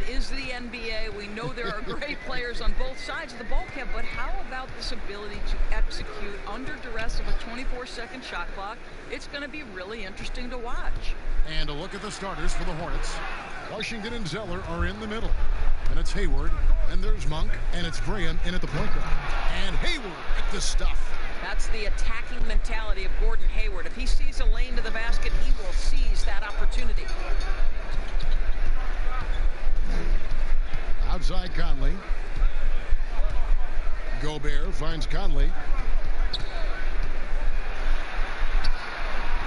is the NBA. We know there are great players on both sides of the ball, Kev, but how about this ability to execute under duress of a 24-second shot clock? It's going to be really interesting to watch. And a look at the starters for the Hornets. Washington and Zeller are in the middle. And it's Hayward, and there's Monk, and it's Graham in at the point guard. And Hayward at the stuff. That's the attacking mentality of Gordon Hayward. If he sees a lane to the basket, he will seize that opportunity. Outside Conley. Gobert finds Conley.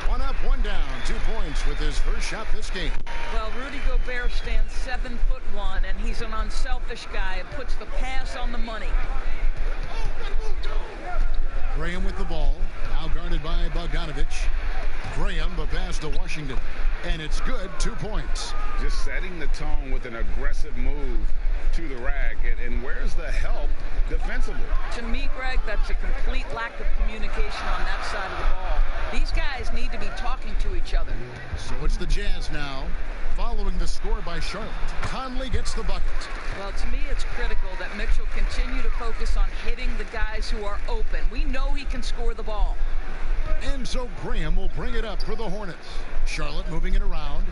One up, one down. 2 points with his first shot this game. Well, Rudy Gobert stands 7'1", and he's an unselfish guy and puts the pass on the money. Graham with the ball. Now guarded by Bogdanovich. Graham, the pass to Washington. And it's good. 2 points. Just setting the tone with an aggressive move to the rack. And where's the help defensively? To me, Greg, that's a complete lack of communication on that side of the ball. These guys need to be talking to each other. So it's the Jazz now, following the score by Charlotte. Conley gets the bucket. Well, to me, it's critical that Mitchell continue to focus on hitting the guys who are open. We know he can score the ball. And so Graham will bring it up for the Hornets. Charlotte moving it around.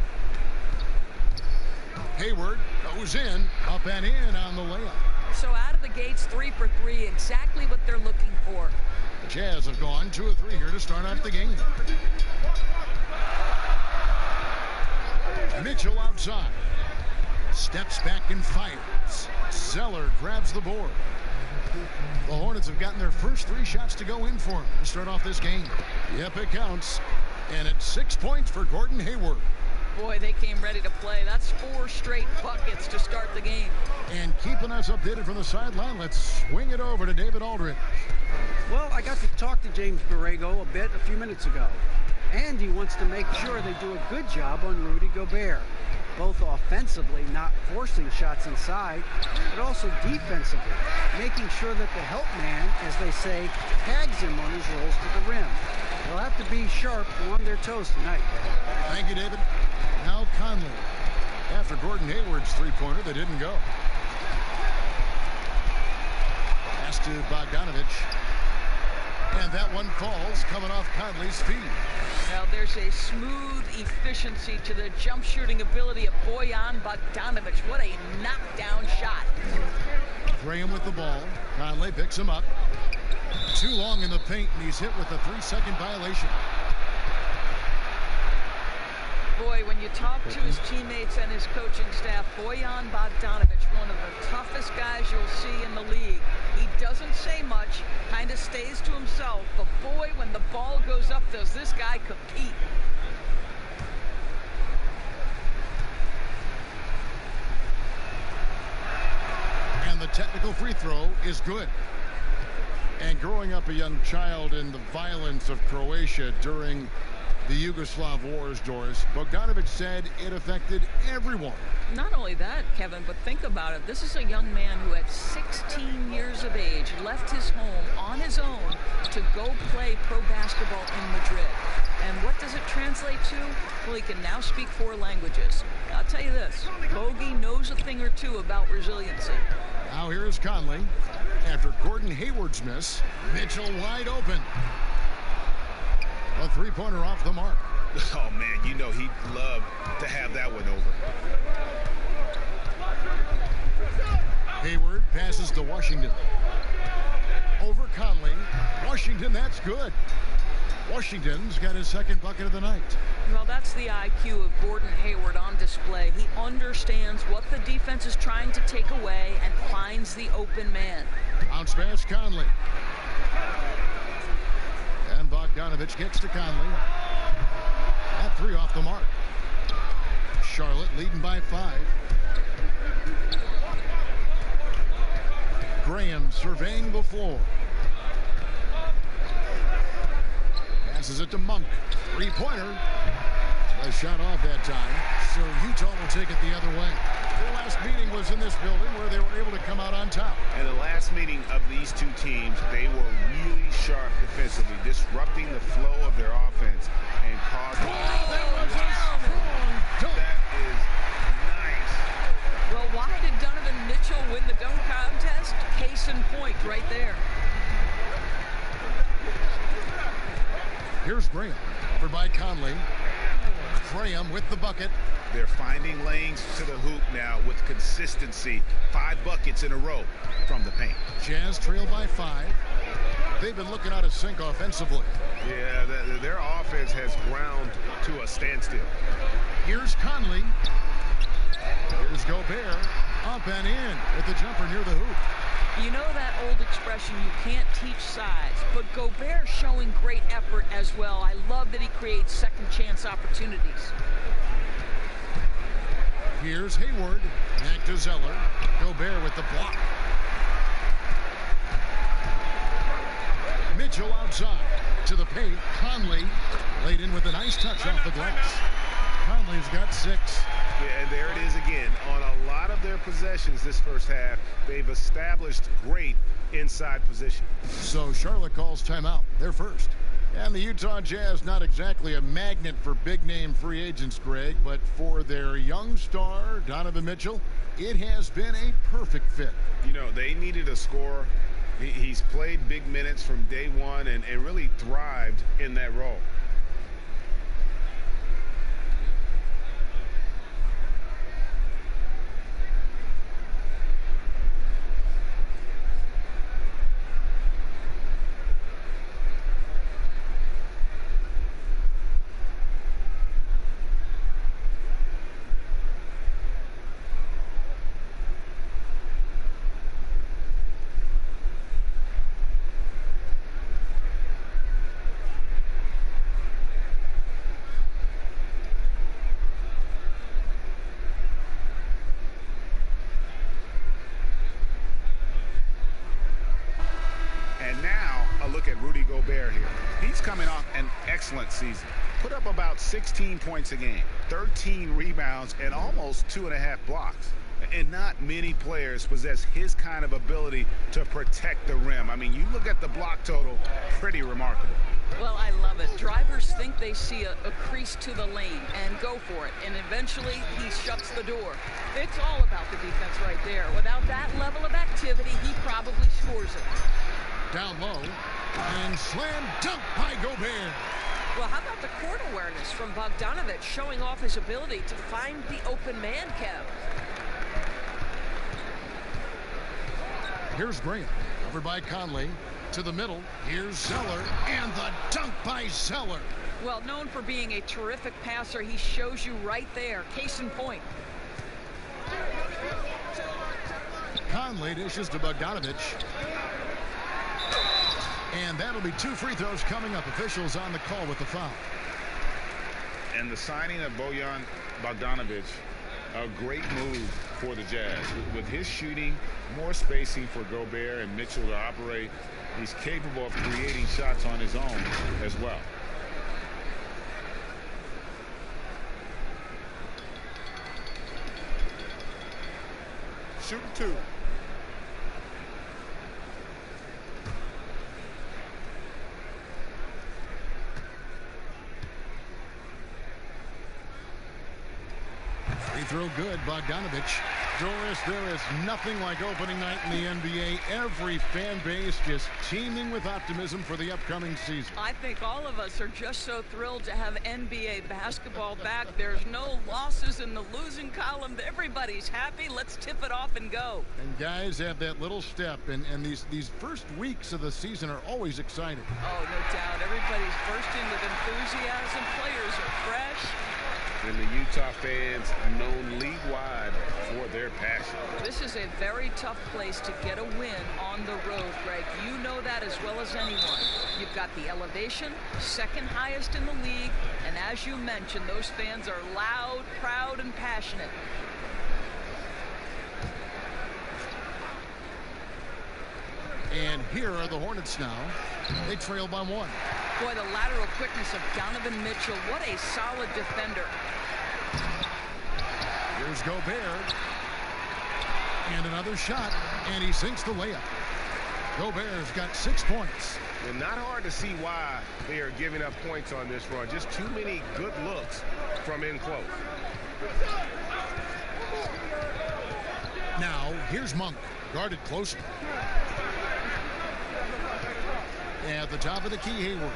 Hayward goes in, up and in on the layup. So out of the gates, 3 for 3, exactly what they're looking for. The Jazz have gone 2 of 3 here to start off the game. Mitchell outside. Steps back and fires. Zeller grabs the board. The Hornets have gotten their first 3 shots to go in for him to start off this game. Yep, it counts. And it's 6 points for Gordon Hayward. Boy, they came ready to play. That's 4 straight buckets to start the game. And keeping us updated from the sideline, let's swing it over to David Aldridge. Well, I got to talk to James Borrego a bit a few minutes ago. And he wants to make sure they do a good job on Rudy Gobert, both offensively, not forcing shots inside, but also defensively, making sure that the help man, as they say, tags him on his rolls to the rim. They'll have to be sharp and on their toes tonight. Thank you, David. Now Conley. After Gordon Hayward's three-pointer, they didn't go. Pass to Bogdanovich. And that one falls, coming off Conley's feet. Now there's a smooth efficiency to the jump shooting ability of Bojan Bogdanovich. What a knockdown shot. Graham with the ball. Conley picks him up. Too long in the paint, and he's hit with a 3-second violation. Boy, when you talk to his teammates and his coaching staff, Bojan Bogdanovich, one of the toughest guys you'll see in the league. He doesn't say much, kind of stays to himself, but boy, when the ball goes up, does this guy compete. And the technical free throw is good. And growing up a young child in the violence of Croatia during the Yugoslav wars, Doris, Bogdanovich said it affected everyone. Not only that, Kevin, but think about it. This is a young man who at 16 years of age left his home on his own to go play pro basketball in Madrid. And what does it translate to? Well, he can now speak 4 languages. I'll tell you this, Bogey knows a thing or two about resiliency. Now here is Conley. After Gordon Hayward's miss, Mitchell wide open. A three-pointer off the mark. Oh, man, you know he'd love to have that one over. Hayward passes to Washington. Over Conley. Washington, that's good. Washington's got his second bucket of the night. Well, that's the IQ of Gordon Hayward on display. He understands what the defense is trying to take away and finds the open man. Bounce pass, Conley. And Bogdanovich gets to Conley. That 3 off the mark. Charlotte leading by 5. Graham surveying the floor. Passes it to Monk. Three-pointer. A shot off that time. So Utah will take it the other way. Their last meeting was in this building where they were able to come out on top. And the last meeting of these two teams, they were really sharp defensively, disrupting the flow of their offense and causing... That was a strong dunk. That is nice. Well, right there. Here's Graham, over by Conley. Graham with the bucket. They're finding lanes to the hoop now with consistency. 5 buckets in a row from the paint. Jazz trail by 5. They've been looking out of sync offensively. Yeah, their offense has ground to a standstill. Here's Conley. Here's Gobert. Up and in with the jumper near the hoop. You know that old expression, you can't teach size, but Gobert showing great effort as well. I love that he creates second chance opportunities. Here's Hayward. Back to Zeller. Gobert with the block. Mitchell outside to the paint. Conley laid in with a nice touch off the glass. Conley's got 6. Yeah, and there it is again. On a lot of their possessions this first half, they've established great inside position. So Charlotte calls timeout. They're first. And the Utah Jazz, not exactly a magnet for big-name free agents, Greg, but for their young star, Donovan Mitchell, it has been a perfect fit. You know, they needed a scorer. He's played big minutes from day one and really thrived in that role. Gobert here. He's coming off an excellent season. Put up about 16 points a game, 13 rebounds, and almost 2.5 blocks. And not many players possess his kind of ability to protect the rim. I mean, you look at the block total, pretty remarkable. Well, I love it. Drivers think they see a crease to the lane and go for it. And eventually, he shuts the door. It's all about the defense right there. Without that level of activity, he probably scores it. Down low, and slam dunk by Gobert. Well, how about the court awareness from Bogdanovic, showing off his ability to find the open man, Kev? Here's Graham, covered by Conley. To the middle, here's Zeller, and the dunk by Zeller. Well, known for being a terrific passer, he shows you right there. Case in point. Conley dishes to Bogdanovic. And that'll be 2 free throws coming up. Officials on the call with the foul. And the signing of Bojan Bogdanovic, a great move for the Jazz. With his shooting, more spacing for Gobert and Mitchell to operate, he's capable of creating shots on his own as well. Shooting 2. Free throw good, Bogdanovic. Doris, there is nothing like opening night in the NBA. Every fan base just teeming with optimism for the upcoming season. I think all of us are just so thrilled to have NBA basketball back. There's no losses in the losing column. Everybody's happy. Let's tip it off and go. And guys have that little step, and these first weeks of the season are always exciting. Oh, no doubt. Everybody's bursting with enthusiasm. Players are fresh. And the Utah fans known league-wide for their passion. This is a very tough place to get a win on the road, Greg. You know that as well as anyone. You've got the elevation, second highest in the league, and as you mentioned, those fans are loud, proud, and passionate. And here are the Hornets now. They trail by 1. Boy, the lateral quickness of Donovan Mitchell. What a solid defender. Here's Gobert. And another shot, and he sinks the layup. Gobert's got 6 points. And not hard to see why they are giving up points on this run. Just too many good looks from in close. Now, here's Monk, guarded closely. At the top of the key, Hayward.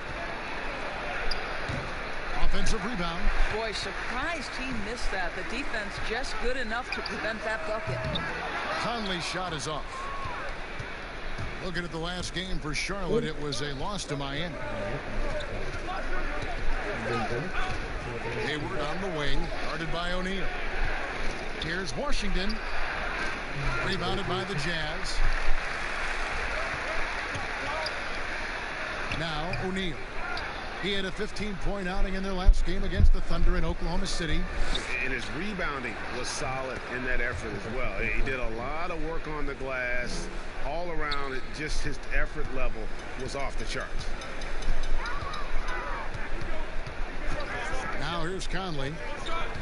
Offensive rebound. Boy, surprised he missed that. The defense just good enough to prevent that bucket. Conley's shot is off. Looking at the last game for Charlotte, it was a loss to Miami. Hayward on the wing, guarded by O'Neal. Here's Washington. Rebounded by the Jazz. Now O'Neal. He had a 15-point outing in their last game against the Thunder in Oklahoma City. And his rebounding was solid in that effort as well. He did a lot of work on the glass. All around, just his effort level was off the charts. Now here's Conley.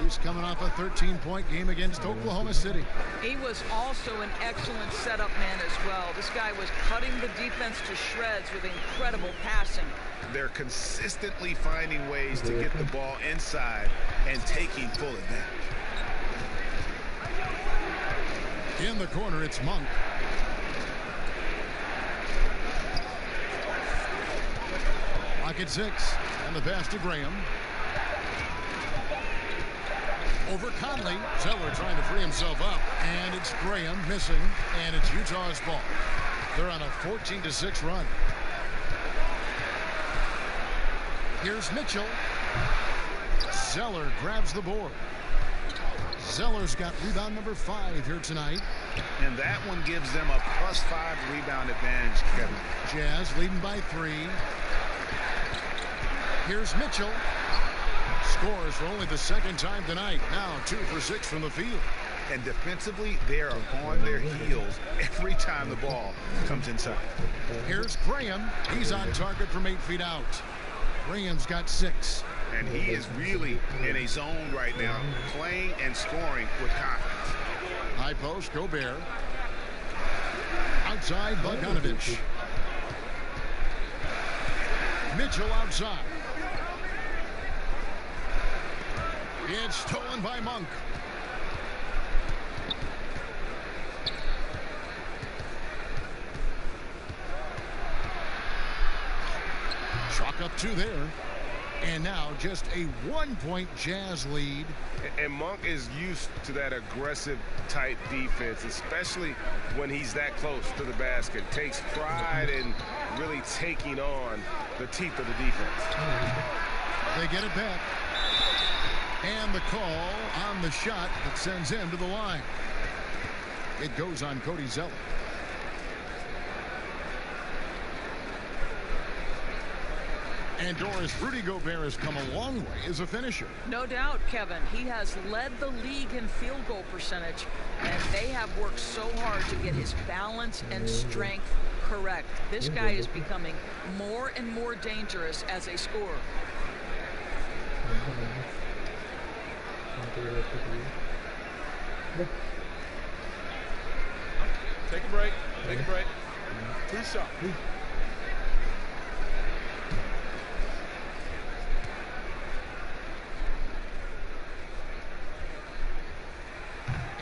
He's coming off a 13-point game against Oklahoma City. He was also an excellent setup man as well. This guy was cutting the defense to shreds with incredible passing. They're consistently finding ways to get the ball inside and taking full advantage. In the corner, it's Monk. Lock at 6. And the pass to Graham. Over Conley. Zeller trying to free himself up. And it's Graham missing. And it's Utah's ball. They're on a 14-6 run. Here's Mitchell. Zeller grabs the board. Zeller's got rebound number 5 here tonight. And that one gives them a +5 rebound advantage, Kevin. Jazz leading by 3. Here's Mitchell. Scores for only the second time tonight. Now 2 for 6 from the field. And defensively, they are on their heels every time the ball comes inside. Here's Graham. He's on target from 8 feet out. Graham's got 6. And he is really in a zone right now, playing and scoring with confidence. High post, Gobert. Outside, Bogdanovich. Mitchell outside. It's stolen by Monk. Chalk up 2 there. And now just a 1-point Jazz lead. And Monk is used to that aggressive type defense, especially when he's that close to the basket. Takes pride in really taking on the teeth of the defense. They get it back. And the call on the shot that sends him to the line. It goes on Cody Zeller. And Doris, Rudy Gobert has come a long way as a finisher. No doubt, Kevin. He has led the league in field goal percentage, and they have worked so hard to get his balance and strength correct. This guy is becoming more and more dangerous as a scorer. Take a break. Take a break. 2 shots.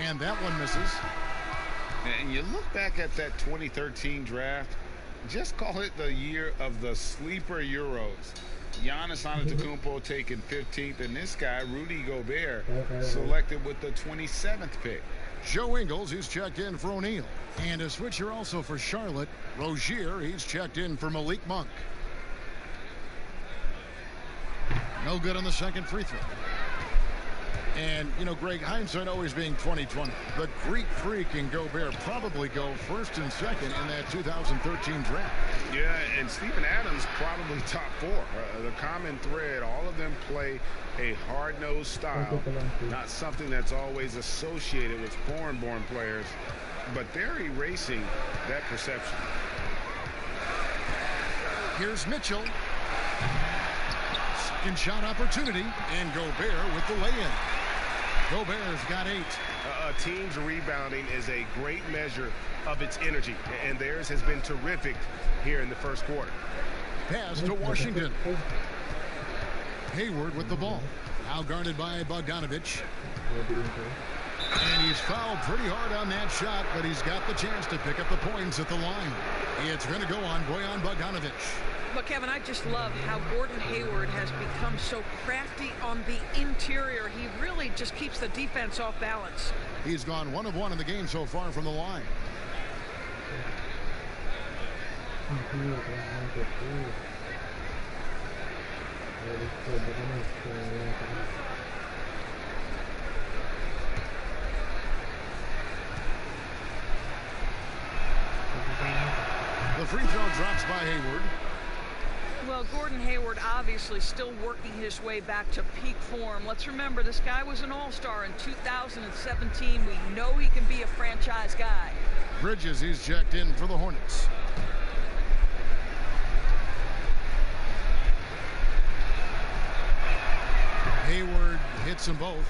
And that one misses. And you look back at that 2013 draft, just call it the year of the sleeper Euros. Giannis Antetokounmpo taken 15th, and this guy, Rudy Gobert, selected with the 27th pick. Joe Ingles, he's checked in for O'Neal. And a switcher also for Charlotte. Rozier, he's checked in for Malik Monk. No good on the second free throw. And, you know, Greg, hindsight always being 20/20. The Greek Freak and Gobert probably go first and second in that 2013 draft. Yeah, and Steven Adams probably top 4. The common thread, all of them play a hard-nosed style, not something that's always associated with foreign-born players, but they're erasing that perception. Here's Mitchell. Second shot opportunity, and Gobert with the lay-in. Gobert's got 8. A team's rebounding is a great measure of its energy, and theirs has been terrific here in the first quarter. Pass to Washington. Hayward with the ball. Now guarded by Bogdanovich. And he's fouled pretty hard on that shot, but he's got the chance to pick up the points at the line. It's going to go on Bojan Bogdanovich. But Kevin, I just love how Gordon Hayward has become so crafty on the interior. He really just keeps the defense off balance. He's gone 1 of 1 in the game so far from the line. The free throw drops by Hayward. Well, Gordon Hayward obviously still working his way back to peak form. Let's remember, this guy was an all-star in 2017. We know he can be a franchise guy. Bridges, he's checked in for the Hornets. Hayward hits them both.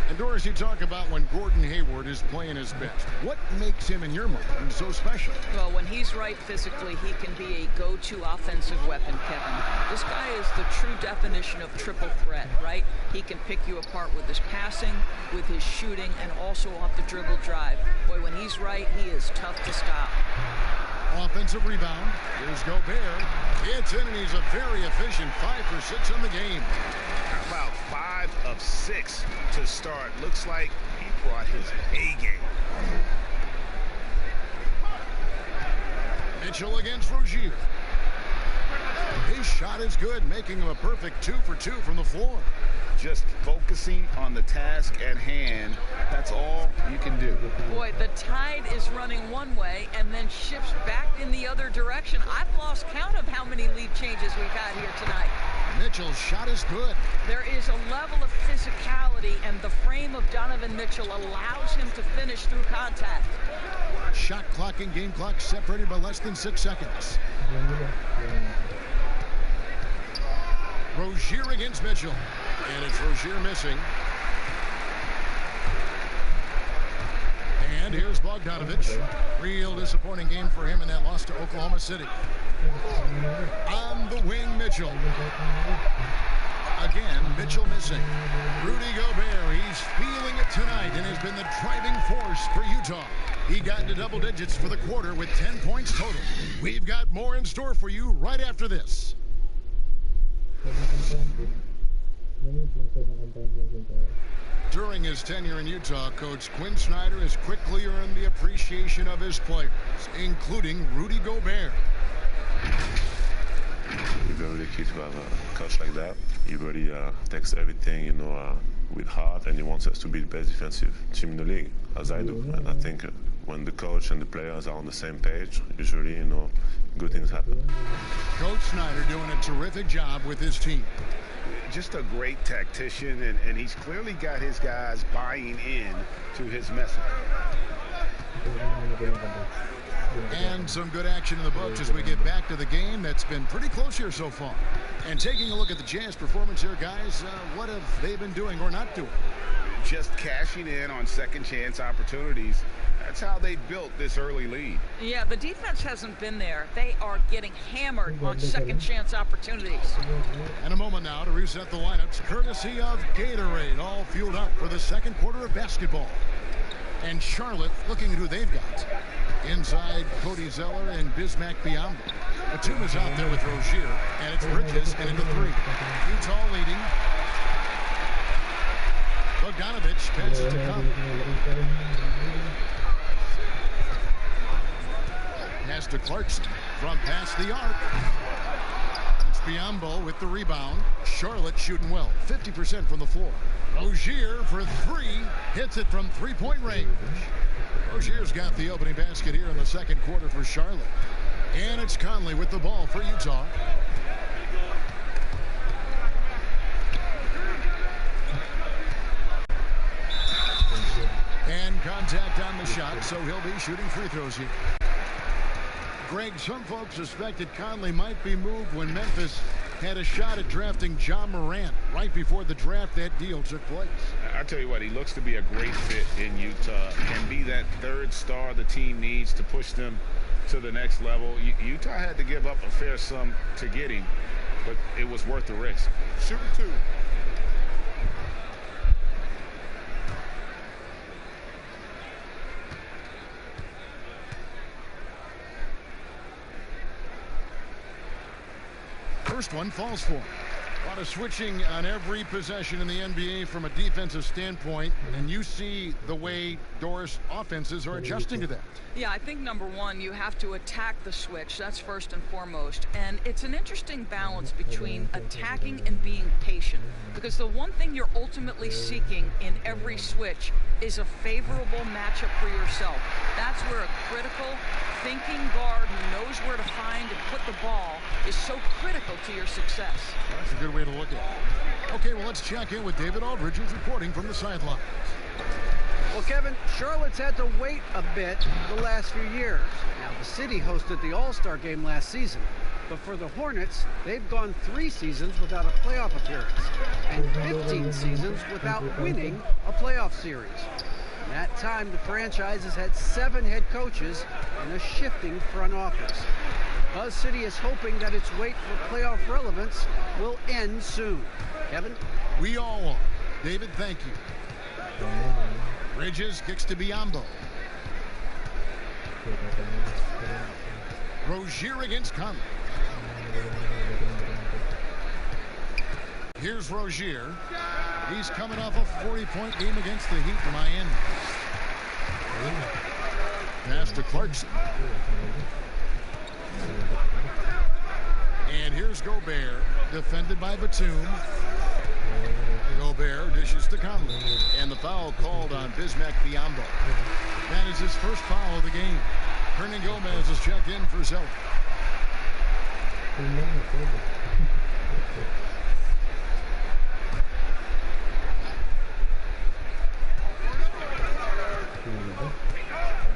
And Doris, you talk about when Gordon Hayward is playing his best. What makes him, in your mind, so special? Well, when he's right physically, he can be a go-to offensive weapon, Kevin. This guy is the true definition of triple threat, right? He can pick you apart with his passing, with his shooting, and also off the dribble drive. Boy, when he's right, he is tough to stop. Offensive rebound. Here's Gobert. It's in, and he's a very efficient 5 for 6 on the game. How about 5 of 6 to start? Looks like he brought his A game. Mitchell against Rozier. His shot is good, making him a perfect 2 for 2 from the floor. Just focusing on the task at hand. That's all you can do. Boy, the tide is running one way and then shifts back in the other direction. I've lost count of how many lead changes we've had here tonight. Mitchell's shot is good. There is a level of physicality, and the frame of Donovan Mitchell allows him to finish through contact. Shot clock and game clock separated by less than 6 seconds. Rozier against Mitchell. And it's Rozier missing. And here's Bogdanovich. Real disappointing game for him in that loss to Oklahoma City. On the wing, Mitchell. Again, Mitchell missing. Rudy Gobert, he's feeling it tonight and has been the driving force for Utah. He got into double digits for the quarter with 10 points total. We've got more in store for you right after this. During his tenure in Utah, Coach Quinn Snyder has quickly earned the appreciation of his players, including Rudy Gobert. It's very lucky to have a coach like that. He really takes everything, with heart, and he wants us to be the best defensive team in the league, as I do. And I think when the coach and the players are on the same page, usually, good things happen. Coach Snyder doing a terrific job with his team. Just a great tactician, and he's clearly got his guys buying in to his message. And some good action in the books as we get back to the game that's been pretty close here so far. And taking a look at the Jazz performance here, guys, what have they been doing or not doing? Just cashing in on second chance opportunities. That's how they built this early lead. Yeah, the defense hasn't been there. They are getting hammered on second chance opportunities. And a moment now to reset the lineups, courtesy of Gatorade, all fueled up for the second quarter of basketball. And Charlotte looking at who they've got. Inside, Cody Zeller and Bismack Biyombo. Batum is out there with Rozier, and it's Bridges and into 3. Utah leading. Bogdanovich passes to Conley. Pass to Clarkson from past the arc. It's Biyombo with the rebound. Charlotte shooting well, 50% from the floor. Rozier for 3, hits it from three-point range. Rozier's got the opening basket here in the second quarter for Charlotte. And it's Conley with the ball for Utah. And contact on the shot, so he'll be shooting free throws here. Greg, some folks suspected Conley might be moved when Memphis had a shot at drafting John Morant. Right before the draft, that deal took place. I tell you what, he looks to be a great fit in Utah. Can be that third star the team needs to push them to the next level. Utah had to give up a fair sum to get him, but it was worth the risk. Shooting 2. first one falls for him. A lot of switching on every possession in the NBA from a defensive standpoint, and you see the way Doris offenses are adjusting to that. Yeah, I think number one, you have to attack the switch. That's first and foremost. And it's an interesting balance between attacking and being patient, because the one thing you're ultimately seeking in every switch is a favorable matchup for yourself. That's where a critical thinking guard who knows where to find and put the ball is so critical to your success. That's a good way to look at it. Okay, well, let's check in with David Aldridge, who's reporting from the sidelines. Well, Kevin, Charlotte's had to wait a bit the last few years. Now, the city hosted the All-Star game last season, but for the Hornets, they've gone 3 seasons without a playoff appearance and 15 seasons without winning a playoff series. In that time, the franchise has had 7 head coaches and a shifting front office. Buzz City is hoping that its wait for playoff relevance will end soon. Kevin? We all are. David, thank you. Bridges kicks to Biombo. Rozier against Conley. Here's Rozier. He's coming off a 40-point game against the Heat in Miami. Pass to Clarkson. And here's Gobert, defended by Batum. Gobert dishes to Conley. And the foul called on Bismack Biyombo. That is his first foul of the game. Hernan Gomez is checked in for Zeller.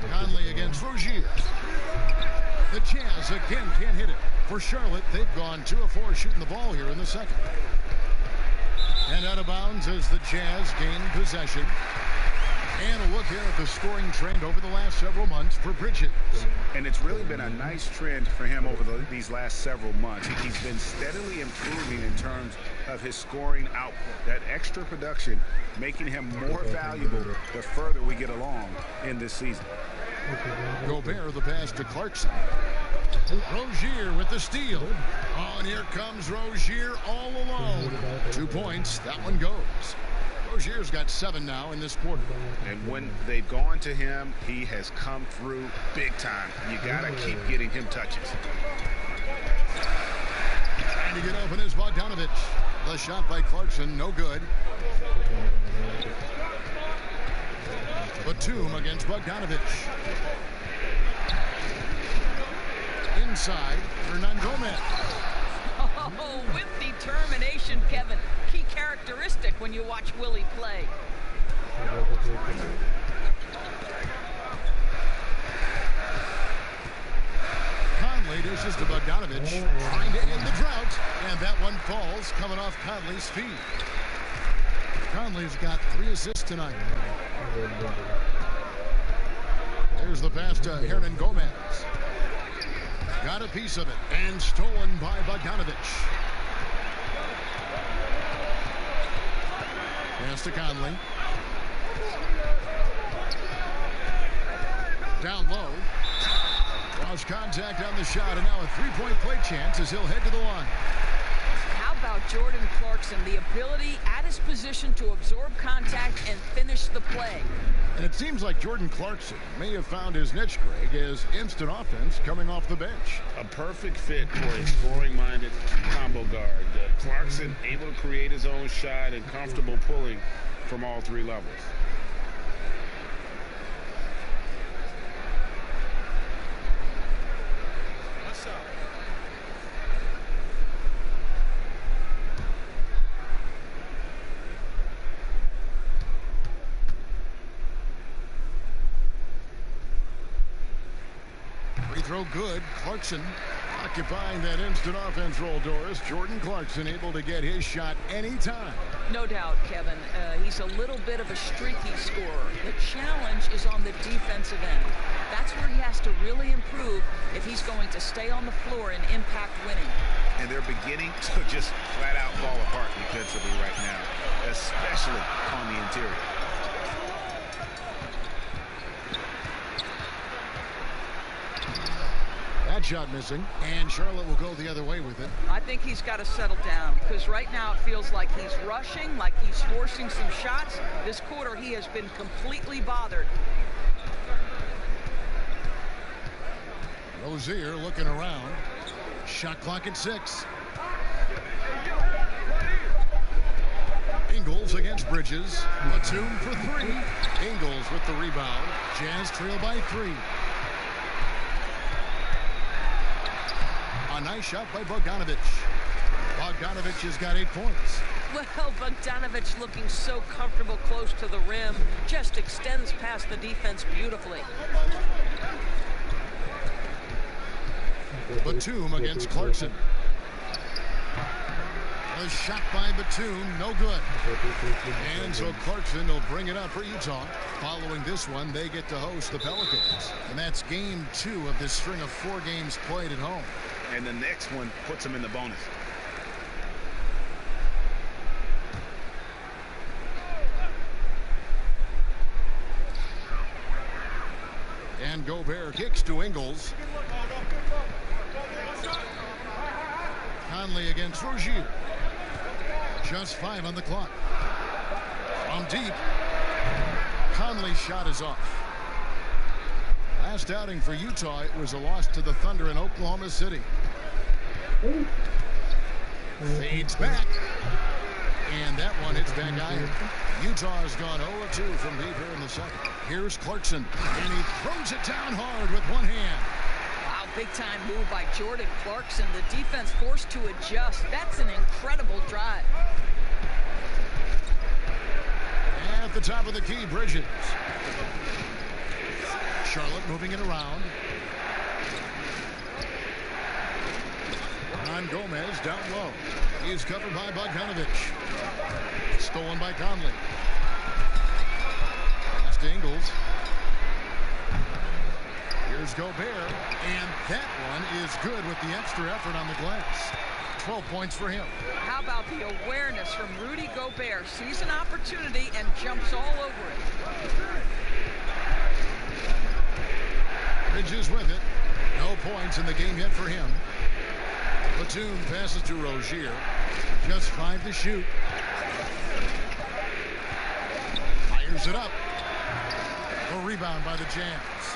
Conley against Rozier. The Jazz again can't hit it. For Charlotte, they've gone 2 of 4 shooting the ball here in the second. And out of bounds as the Jazz gain possession. And a look here at the scoring trend over the last several months for Bridges. And it's really been a nice trend for him over these last several months. He's been steadily improving in terms of his scoring output. That extra production making him more valuable the further we get along in this season. Gobert the pass to Clarkson. Rozier with the steal. Oh, and here comes Rozier all alone. 2 points. That one goes. Rozier's got 7 now in this quarter. And when they've gone to him, he has come through big time. You got to keep getting him touches. Trying to get open is Bogdanovich. The shot by Clarkson, no good. Batum against Bogdanovich. Inside, Hernan Gomez. Oh, with determination, Kevin. Key characteristic when you watch Willie play. Conley dishes to Bogdanovich, trying to end the drought, and that one falls, coming off Conley's feet. Conley's got 3 assists tonight. There's the pass to Hernan Gomez. Got a piece of it, and stolen by Bogdanovich. Pass to Conley. Down low. Lost contact on the shot, and now a 3-point play chance as he'll head to the line. How about Jordan Clarkson? The ability at his position to absorb contact and finish the play. And it seems like Jordan Clarkson may have found his niche, Greg, as instant offense coming off the bench. A perfect fit for a scoring-minded combo guard. Clarkson able to create his own shot and comfortable pulling from all 3 levels. Throw good. Clarkson occupying that instant offense role, Doris. Jordan Clarkson able to get his shot anytime. No doubt, Kevin. He's a little bit of a streaky scorer. The challenge is on the defensive end. That's where he has to really improve if he's going to stay on the floor and impact winning. And they're beginning to just flat out fall apart defensively right now, especially on the interior. That shot missing, and Charlotte will go the other way with it. I think he's got to settle down, because right now it feels like he's rushing, like he's forcing some shots. This quarter he has been completely bothered. Rozier looking around. Shot clock at 6. Ingles against Bridges. Batum for 3. Ingles with the rebound. Jazz trail by 3. A nice shot by Bogdanovic. Bogdanovic has got 8 points. Well, Bogdanovic looking so comfortable close to the rim. Just extends past the defense beautifully. Batum against Clarkson. A shot by Batum, no good. And so Clarkson will bring it up for Utah. Following this one, they get to host the Pelicans. And that's game 2 of this string of 4 games played at home. And the next one puts them in the bonus. And Gobert kicks to Ingles. Conley against Rozier. Just 5 on the clock. From deep. Conley's shot is off. Last outing for Utah, it was a loss to the Thunder in Oklahoma City. Fades back. And that one hits back iron. Utah has gone 0-2 from deep here in the second. Here's Clarkson. And he throws it down hard with one hand. Wow, big time move by Jordan Clarkson. The defense forced to adjust. That's an incredible drive. At the top of the key, Bridges. Charlotte moving it around. On Gomez down low. He's covered by Bogdanovic. Stolen by Conley. Pass to Ingles. Here's Gobert. And that one is good with the extra effort on the glass. 12 points for him. How about the awareness from Rudy Gobert? Sees an opportunity and jumps all over it. Bridges with it. No points in the game yet for him. Batum passes to Rozier. Just 5 to shoot. Fires it up. A rebound by the Jazz.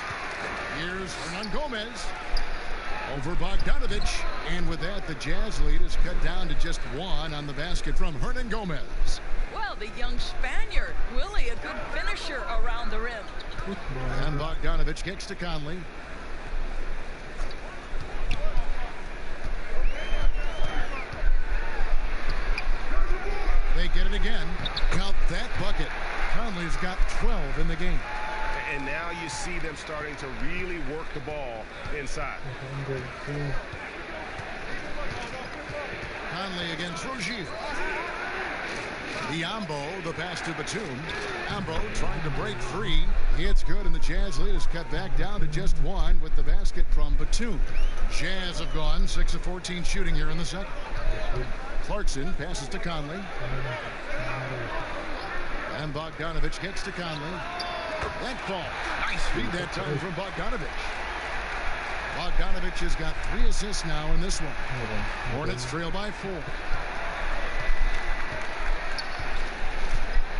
Here's Hernangomez over Bogdanovic. And with that, the Jazz lead is cut down to just 1 on the basket from Hernangomez. Well, the young Spaniard, Willie, a good finisher around the rim. And Bogdanovic kicks to Conley. They get it again. Count that bucket. Conley's got 12 in the game. And now you see them starting to really work the ball inside. Conley against Rozier. Biombo, the pass to Batum. Biombo trying to break free. It's good, and the Jazz lead is cut back down to just 1 with the basket from Batum. Jazz have gone 6 of 14 shooting here in the second. Clarkson passes to Conley. And Bogdanovic gets to Conley. That ball. Nice feed that time from Bogdanovic. Bogdanovic has got 3 assists now in this one. Hornets trail by 4.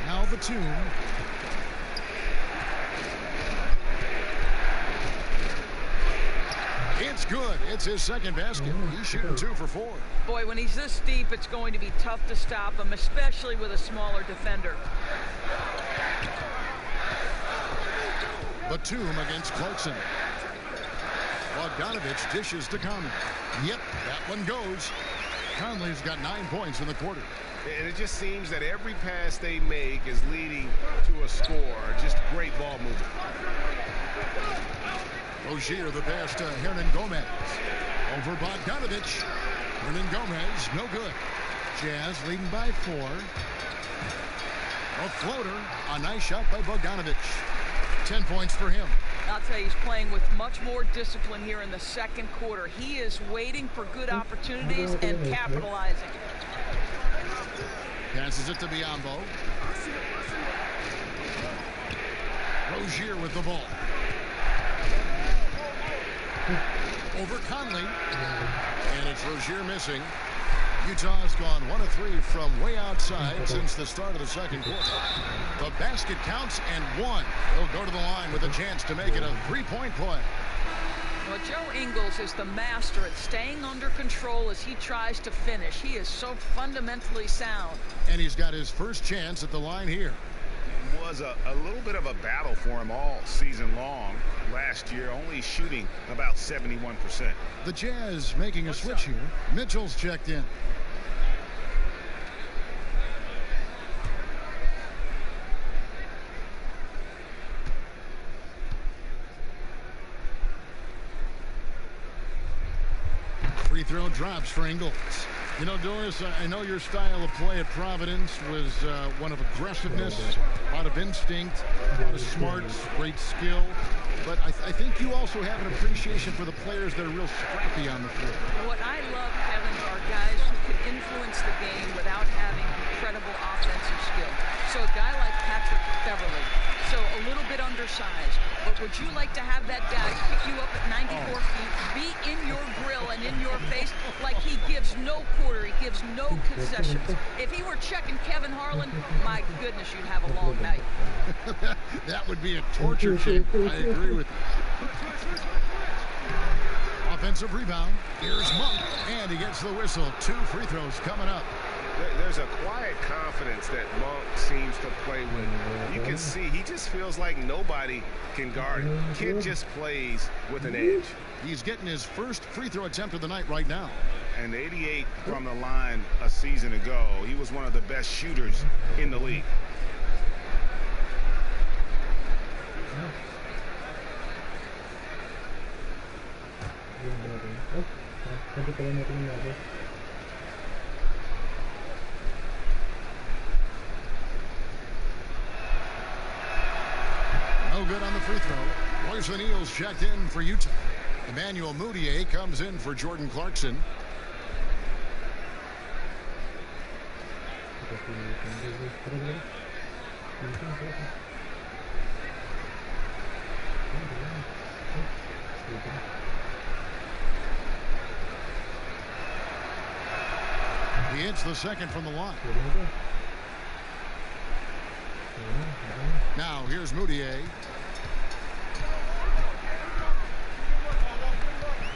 Now Batum. It's good. It's his second basket. He's shooting 2 for 4. Boy, when he's this deep, it's going to be tough to stop him, especially with a smaller defender. Batum against Clarkson. Bogdanovic dishes to Conley. Yep, that one goes. Conley's got 9 points in the quarter. And it just seems that every pass they make is leading to a score. Just great ball movement. Rozier the pass to Hernangomez. Over Bogdanovic. Hernangomez, no good. Jazz leading by 4. A floater. A nice shot by Bogdanovic. 10 points for him. I'll tell you, he's playing with much more discipline here in the second quarter. He is waiting for good opportunities and capitalizing. Passes it to Biombo. Rozier with the ball. over Conley. And it's Rozier missing. Utah's gone 1 of 3 from way outside since the start of the second quarter. The basket counts and one. He'll go to the line with a chance to make it a three-point play. Well, Joe Ingles is the master at staying under control as he tries to finish. He is so fundamentally sound. And he's got his first chance at the line here. It was a little bit of a battle for him all season long. Last year, only shooting about 71%. The Jazz making a switch here. Mitchell's checked in. Free throw drops for Ingles. You know, Doris, I know your style of play at Providence was one of aggressiveness, a lot of instinct, a lot of smarts, great skill. But I think you also have an appreciation for the players that are real scrappy on the floor. What I love, Kevin, are guys who can influence the game without having incredible offensive skill. So a guy like Patrick Beverly, so a little bit undersized. But would you like to have that guy pick you up at 94 feet, be in your grill and in your face like he gives no quarter, he gives no concessions? If he were checking Kevin Harlan, my goodness, you'd have a long night. That would be a torture shape. I agree with you. Offensive rebound. Here's Monk, and he gets the whistle. 2 free throws coming up. There's a quiet confidence that Monk seems to play with. You can see he just feels like nobody can guard him. Kid just plays with an edge. He's getting his first free throw attempt of the night right now. And 88 from the line a season ago. He was one of the best shooters in the league. No good on the free throw. Royce O'Neal's checked in for Utah. Emmanuel Mudiay comes in for Jordan Clarkson. He hits the second from the line. Now here's Mudiay.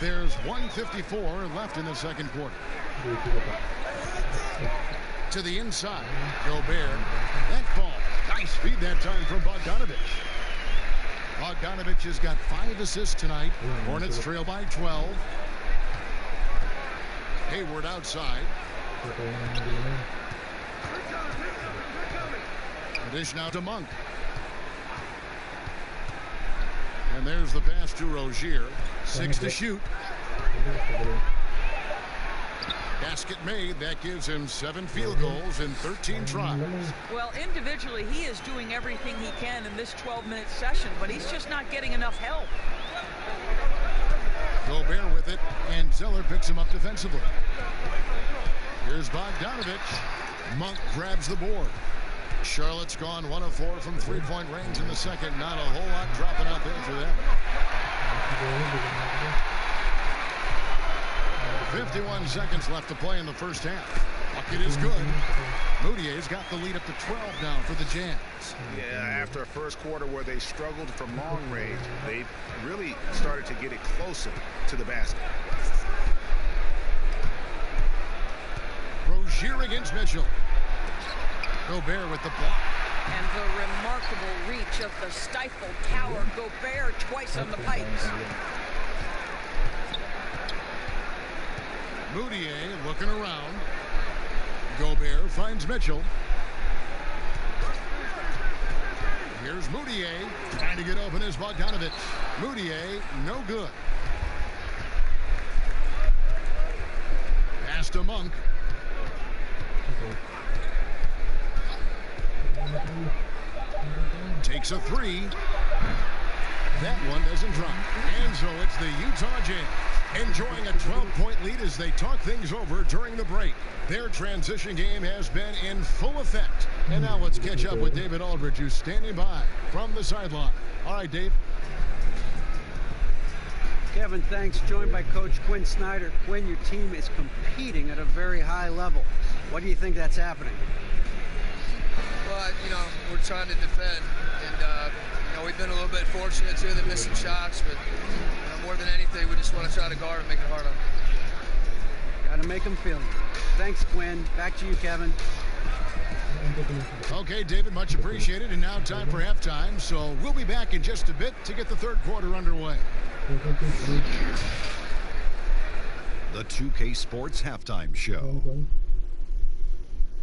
There's 1:54 left in the second quarter. To the inside. Gobert. That ball. Nice feed that time from Bogdanovich. Bogdanovich has got 5 assists tonight. Hornets trail by 12. Hayward outside. The dish now to Monk. And there's the pass to Rozier. 6 to shoot. Basket made. That gives him 7 field goals in 13 tries. Well, individually, he is doing everything he can in this 12-minute session, but he's just not getting enough help. Gobert with it, and Zeller picks him up defensively. Here's Bogdanovich. Monk grabs the board. Charlotte's gone 1 of 4 from three-point range in the second. Not a whole lot dropping out there for them. 51 seconds left to play in the first half. Bucket is good. Mudiay's got the lead up to 12 now for the Jazz. Yeah, after a first quarter where they struggled from long range, they really started to get it closer to the basket. Rozier against Mitchell. Gobert with the block. And the remarkable reach of the stifled tower. Gobert twice on the pipes. Mudiay looking around. Gobert finds Mitchell. Here's Mudiay. Trying to get open is Bogdanovich. Mudiay, no good. Pass to Monk. Takes a 3. That one doesn't drop. And so it's the Utah Jazz enjoying a 12-point lead as they talk things over during the break. Their transition game has been in full effect. And now let's catch up with David Aldridge, who's standing by from the sideline. All right, Dave. Kevin, thanks. Joined by Coach Quinn Snyder. Quinn, your team is competing at a very high level. What do you think that's happening? Well, we're trying to defend, and we've been a little bit fortunate too. They're missing shots, but more than anything, we just want to try to guard and make it hard on them. Got to make them feel it. Thanks, Quinn. Back to you, Kevin. Okay, David, much appreciated. And now time for halftime. So we'll be back in just a bit to get the third quarter underway. The 2K Sports Halftime Show.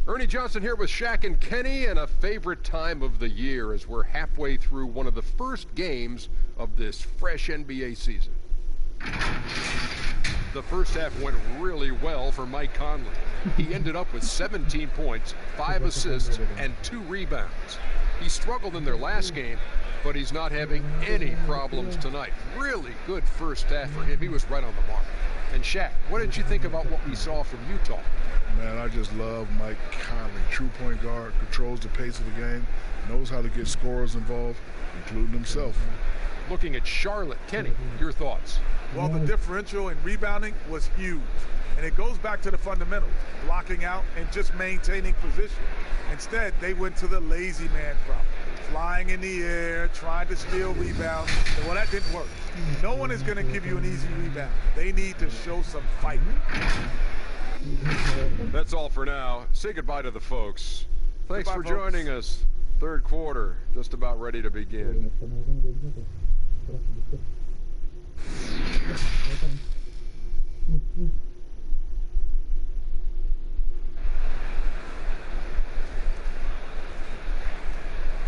Ernie Johnson here with Shaq and Kenny, and a favorite time of the year as we're halfway through one of the first games of this fresh NBA season. The first half went really well for Mike Conley. He ended up with 17 points, 5 assists, and 2 rebounds. He struggled in their last game, but he's not having any problems tonight. Really good first half for him. He was right on the mark. And Shaq, what did you think about what we saw from Utah? Man, I just love Mike Conley. True point guard, controls the pace of the game, knows how to get scorers involved, including himself. Looking at Charlotte, Kenny, your thoughts? Well, the differential in rebounding was huge. And it goes back to the fundamentals, blocking out and just maintaining position. Instead, they went to the lazy man drop, flying in the air, trying to steal rebounds. And well, that didn't work. No one is going to give you an easy rebound. They need to show some fight. That's all for now. Say goodbye to the folks. Thanks for joining us. Third quarter, just about ready to begin.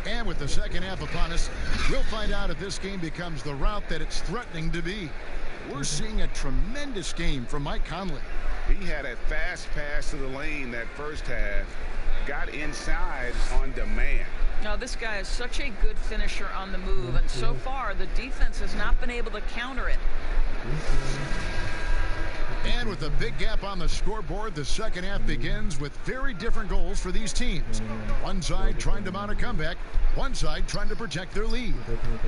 And with the second half upon us, we'll find out if this game becomes the route that it's threatening to be. We're seeing a tremendous game from Mike Conley. He had a fast pass to the lane that first half, got inside on demand. Now, this guy is such a good finisher on the move, and so far the defense has not been able to counter it. And with a big gap on the scoreboard, the second half begins with very different goals for these teams. One side trying to mount a comeback, one side trying to protect their lead.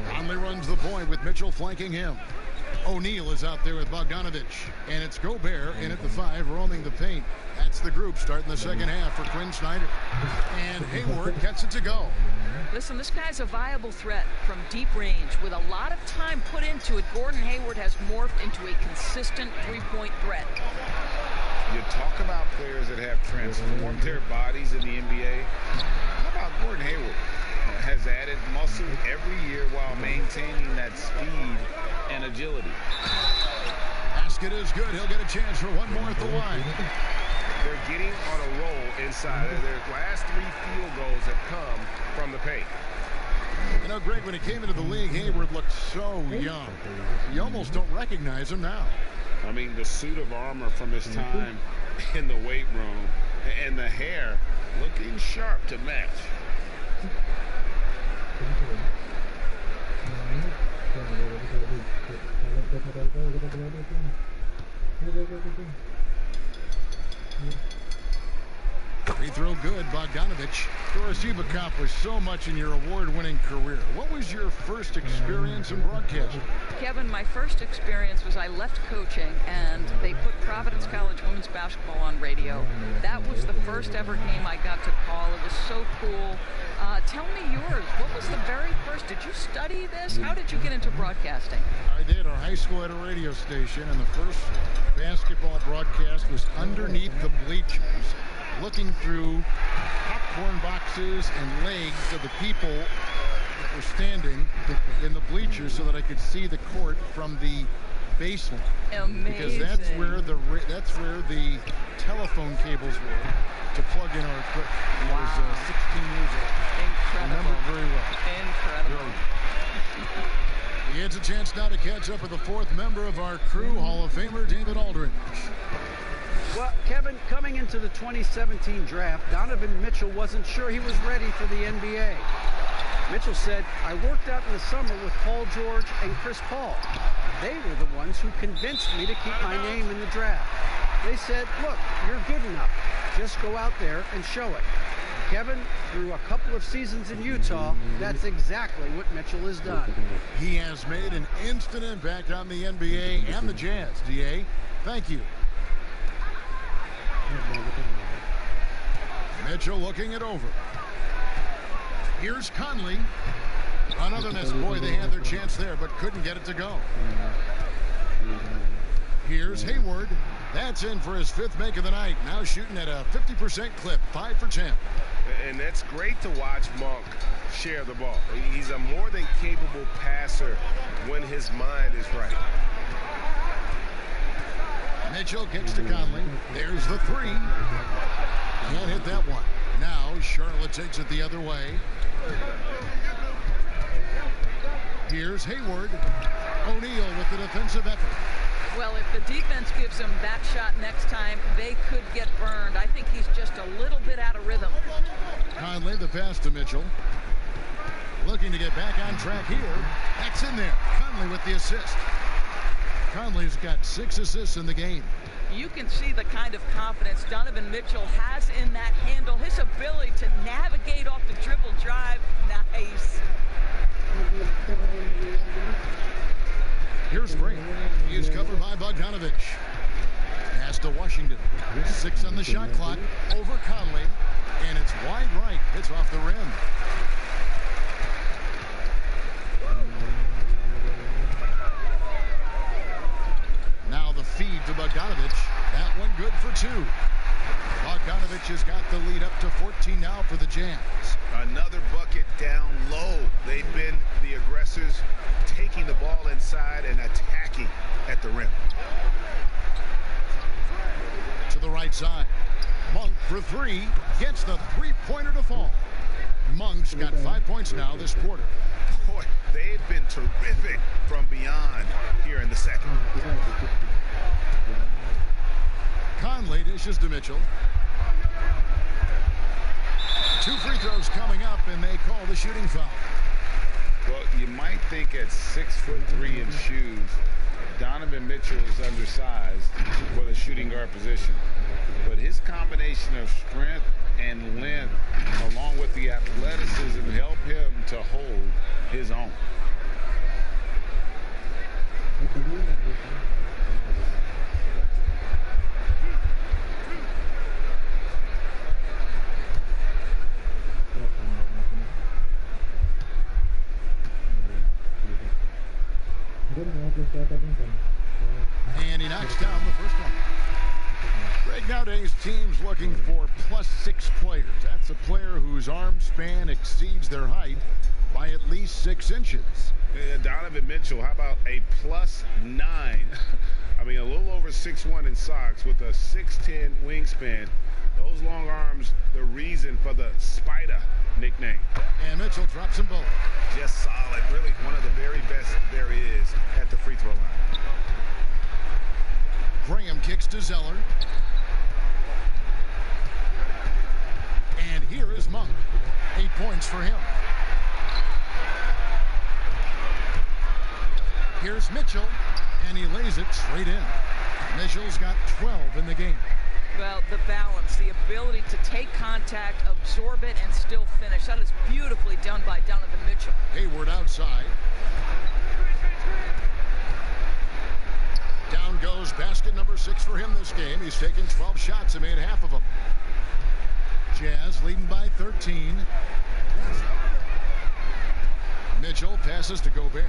Conley runs the point with Mitchell flanking him. O'Neal is out there with Bogdanovich, and it's Gobert in at the 5, roaming the paint. That's the group starting the second half for Quinn Snyder. And Hayward gets it to go. Listen, this guy's a viable threat from deep range. With a lot of time put into it, Gordon Hayward has morphed into a consistent three-point threat. You talk about players that have transformed their bodies in the NBA. How about Gordon Hayward? Has added muscle every year while maintaining that speed and agility. Basket is good. He'll get a chance for one more at the line. They're getting on a roll inside. Their last 3 field goals have come from the paint. You know, Greg, when he came into the league, Hayward looked so young. You almost don't recognize him now. I mean, the suit of armor from his time in the weight room and the hair looking sharp to match. Free throw good, Bogdanovich. Doris, you've accomplished so much in your award-winning career. What was your first experience in broadcasting? Kevin, my first experience was I left coaching and they put Providence College women's basketball on radio. That was the first ever game I got to call. It was so cool. Tell me yours. What was the very first? Did you study this? How did you get into broadcasting? I did. Our high school had a radio station, and the first basketball broadcast was underneath the bleachers, looking through popcorn boxes and legs of the people that were standing in the bleachers so that I could see the court from the basement. Amazing. Because that's where the telephone cables were to plug in our equipment. Wow. I was 16 years old. Incredible. I remember it very well. Incredible. He gets a chance now to catch up with the 4th member of our crew, Hall of Famer David Aldridge. Well, Kevin, coming into the 2017 draft, Donovan Mitchell wasn't sure he was ready for the NBA. Mitchell said, I worked out in the summer with Paul George and Chris Paul. They were the ones who convinced me to keep my name in the draft. They said, look, you're good enough. Just go out there and show it. Kevin, through a couple of seasons in Utah, that's exactly what Mitchell has done. He has made an instant impact on the NBA and the Jazz. DA, thank you. Mitchell looking it over. Here's Conley. Another miss. Boy, they had their chance there, but couldn't get it to go. Here's Hayward. That's in for his 5th make of the night. Now shooting at a 50% clip, 5 for 10. And that's great to watch Monk share the ball. He's a more than capable passer when his mind is right. Mitchell kicks to Conley. There's the 3. Can't hit that one. Now Charlotte takes it the other way. Here's Hayward. O'Neal with the defensive effort. Well, if the defense gives him that shot next time, they could get burned. I think he's just a little bit out of rhythm. Conley, the pass to Mitchell. Looking to get back on track here. That's in there. Conley with the assist. Conley's got 6 assists in the game. You can see the kind of confidence Donovan Mitchell has in that handle. His ability to navigate off the dribble drive. Nice. Here's Grant. He is covered by Bogdanovich. Pass to Washington. 6 on the shot clock. Over Conley. And it's wide right. It's off the rim. Now the feed to Bogdanovich. That one good for 2. Bogdanovich has got the lead up to 14 now for the Jazz. Another bucket down low. They've been the aggressors, taking the ball inside and attacking at the rim. To the right side. Monk for 3. Gets the 3-pointer to fall. Monk's got 5 points now this quarter. Boy, they've been terrific from beyond here in the second. Conley dishes to Mitchell. 2 free throws coming up, and they call the shooting foul. Well, you might think at 6'3" in shoes, Donovan Mitchell is undersized for the shooting guard position. But his combination of strength and length, along with the athleticism, help him to hold his own. And he knocks down the first one. Greg, nowadays teams looking for +6 players. That's a player whose arm span exceeds their height by at least 6 inches. Donovan Mitchell, how about a +9? I mean, a little over 6'1" in socks with a 6'10" wingspan. Those long arms, the reason for the Spider nickname. And Mitchell drops them both. Just solid. Really one of the very best there is at the free throw line. Graham kicks to Zeller. And here is Monk. 8 points for him. Here's Mitchell, and he lays it straight in. Mitchell's got 12 in the game. Well, the balance, the ability to take contact, absorb it, and still finish. That is beautifully done by Donovan Mitchell. Hayward outside. Down goes basket number 6 for him this game. He's taken 12 shots and made half of them. Jazz leading by 13. Mitchell passes to Gobert.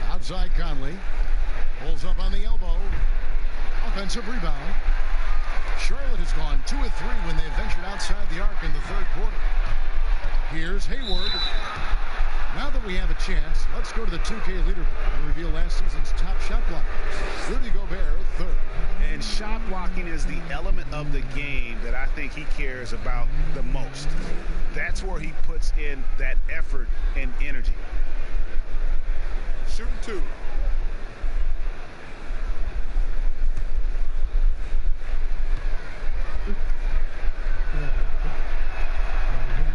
Outside Conley. Pulls up on the elbow. Offensive rebound. Charlotte has gone 2 of 3 when they ventured outside the arc in the third quarter. Here's Hayward. Now that we have a chance, let's go to the 2K leaderboard and reveal last season's top shot blockers. Rudy Gobert, 3rd. And shot blocking is the element of the game that I think he cares about the most. That's where he puts in that effort and energy. Shooting 2.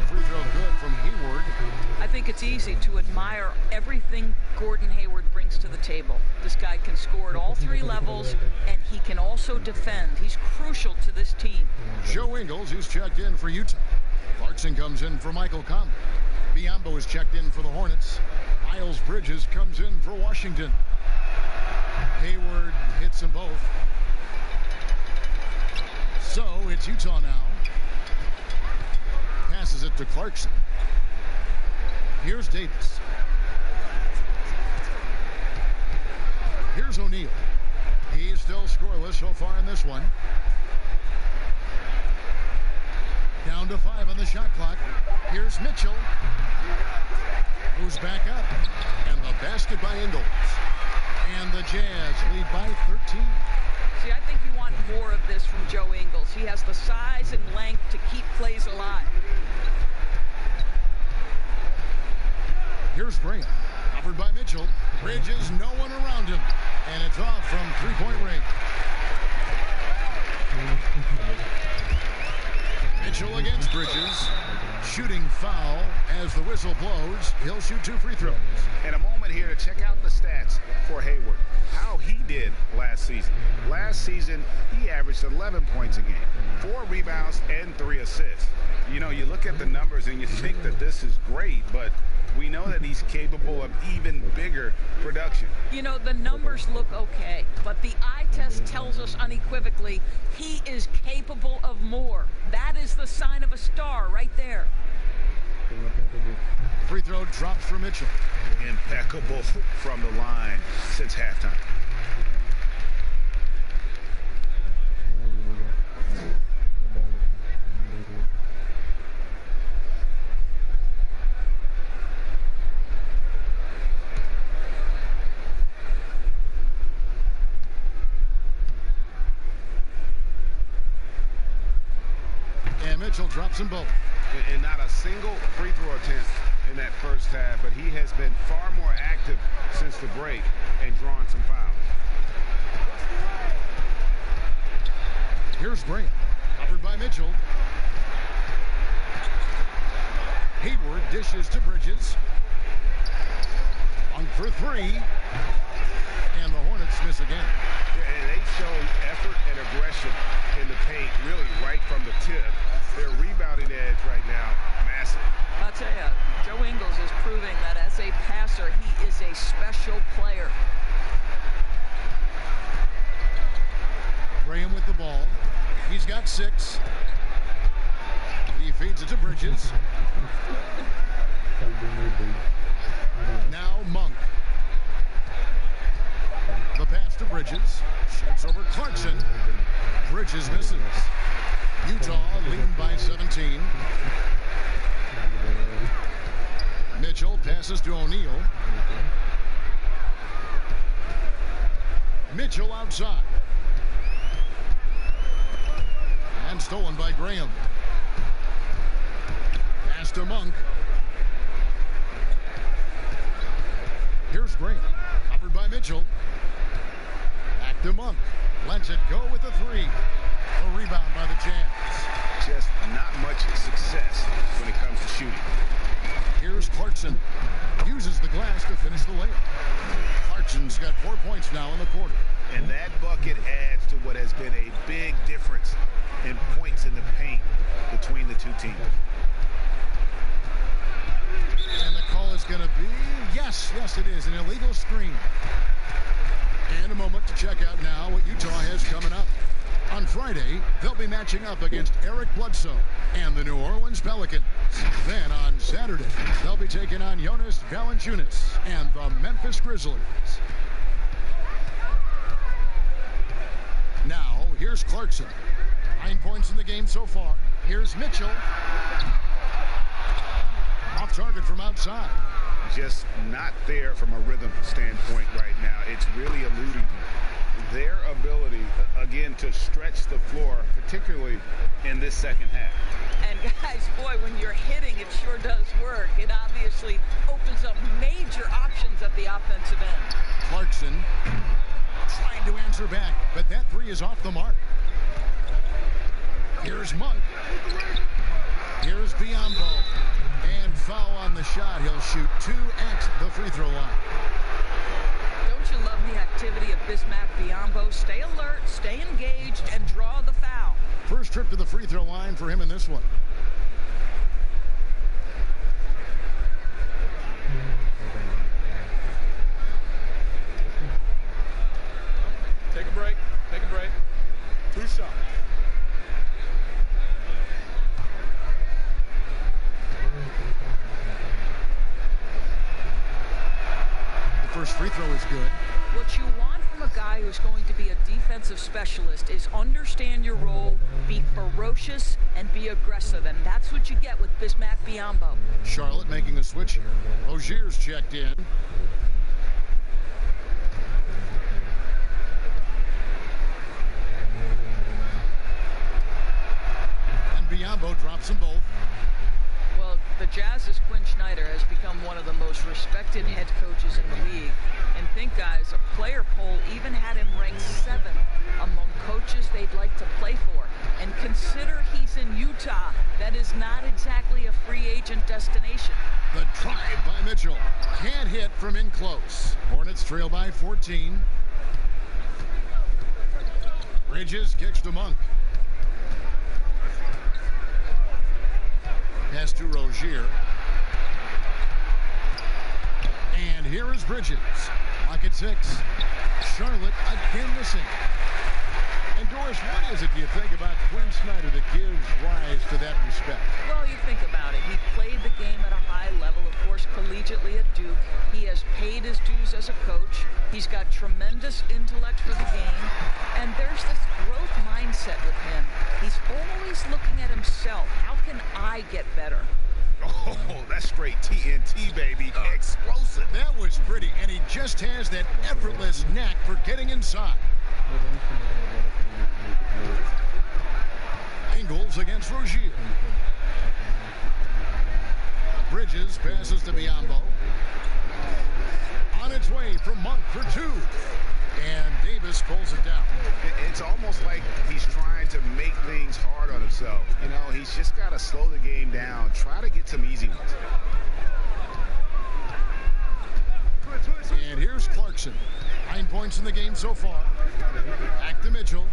Free throw good from Hayward. I think think it's easy to admire everything Gordon Hayward brings to the table. This guy can score at all three levels, and he can also defend. He's crucial to this team. Joe Ingles, who's checked in for Utah. Clarkson comes in for Michael Conley. Biombo is checked in for the Hornets. Miles Bridges comes in for Washington. Hayward hits them both. So it's Utah now. Passes it to Clarkson. Here's Davis. Here's O'Neal. He's still scoreless so far in this one. Down to 5 on the shot clock. Here's Mitchell. Moves back up. And the basket by Ingles. And the Jazz lead by 13. See, I think you want more of this from Joe Ingles. He has the size and length to keep plays alive. Here's Graham. Covered by Mitchell. Bridges, no one around him. And it's off from three-point range. Mitchell against Bridges. Shooting foul as the whistle blows. He'll shoot 2 free throws. And a moment here to check out the stats for Hayward. How he did last season. Last season, he averaged 11 points a game, 4 rebounds, and 3 assists. You know, you look at the numbers and you think that this is great, but we know that he's capable of even bigger production. You know, the numbers look okay, but the eye test tells us unequivocally he is capable of more. That is the sign of a star right there. Free throw drops for Mitchell. Impeccable from the line since halftime. And Mitchell drops them both. And not a single free throw attempt in that first half, but he has been far more active since the break and drawn some fouls. Here's Graham, covered by Mitchell. Hayward dishes to Bridges. On for 3. And the Hornets miss again. And they show effort and aggression in the paint, really right from the tip. Their rebounding edge right now, massive. I'll tell you, Joe Ingles is proving that as a passer, he is a special player. Graham with the ball. He's got 6. He feeds it to Bridges. Now Monk. The pass to Bridges. Shoots over Clarkson. Bridges misses. Utah leading by 17. Mitchell passes to O'Neal. Mitchell outside. And stolen by Graham. Pass to Monk. Here's Graham. Covered by Mitchell. Back to Monk. Lets it go with the 3. A rebound by the Jazz. Just not much success when it comes to shooting. Here's Clarkson. Uses the glass to finish the layup. Clarkson's got 4 points now in the quarter. And that bucket adds to what has been a big difference in points in the paint between the two teams. And the call is going to be, yes, it is, an illegal screen. And a moment to check out now what Utah has coming up. On Friday, they'll be matching up against Eric Bledsoe and the New Orleans Pelicans. Then on Saturday, they'll be taking on Jonas Valanciunas and the Memphis Grizzlies. Now, here's Clarkson. 9 points in the game so far. Here's Mitchell. Off target from outside. Just not there from a rhythm standpoint right now. It's really eluding their ability, again, to stretch the floor, particularly in this second half. And guys, boy, when you're hitting, it sure does work. It obviously opens up major options at the offensive end. Clarkson trying to answer back, but that 3 is off the mark. Here's Monk. Here's Biombo. And foul on And the shot, he'll shoot 2 at the free throw line. Don't you love the activity of Bismack Biyombo? Stay alert, stay engaged, and draw the foul. First trip to the free throw line for him in this one. Take a break. Take a break. 2 shots. The first free throw is good. What you want from a guy who's going to be a defensive specialist is understand your role, be ferocious, and be aggressive. And that's what you get with Bismack Biyombo. Charlotte making a switch here. Rozier's checked in. And Biyombo drops them both. Well, the Jazz's Quinn Snyder has become one of the most respected head coaches in the league. And think, guys, a player poll even had him ranked 7th among coaches they'd like to play for. And consider he's in Utah. That is not exactly a free agent destination. The drive by Mitchell. Can't hit from in close. Hornets trail by 14. Bridges kicks to Monk. Pass to Rozier. And here is Bridges. Lock at 6. Charlotte again missing. And Doris, what is it, do you think, about Quinn Snyder that gives rise to that respect? Well, you think about it. He played the game at a high level, of course, collegiately at Duke. He has paid his dues as a coach. He's got tremendous intellect for the game. And there's this growth mindset with him. He's always looking at himself. How can I get better? Oh, that's straight TNT, baby. Explosive. That was pretty, and he just has that effortless knack for getting inside. Ingles against Rozier. Bridges passes to Biyombo. On its way from Monk for 2. And Davis pulls it down. It's almost like he's trying to make things hard on himself. You know, he's just got to slow the game down, try to get some easy ones. And here's Clarkson. 9 points in the game so far. Back to Mitchell.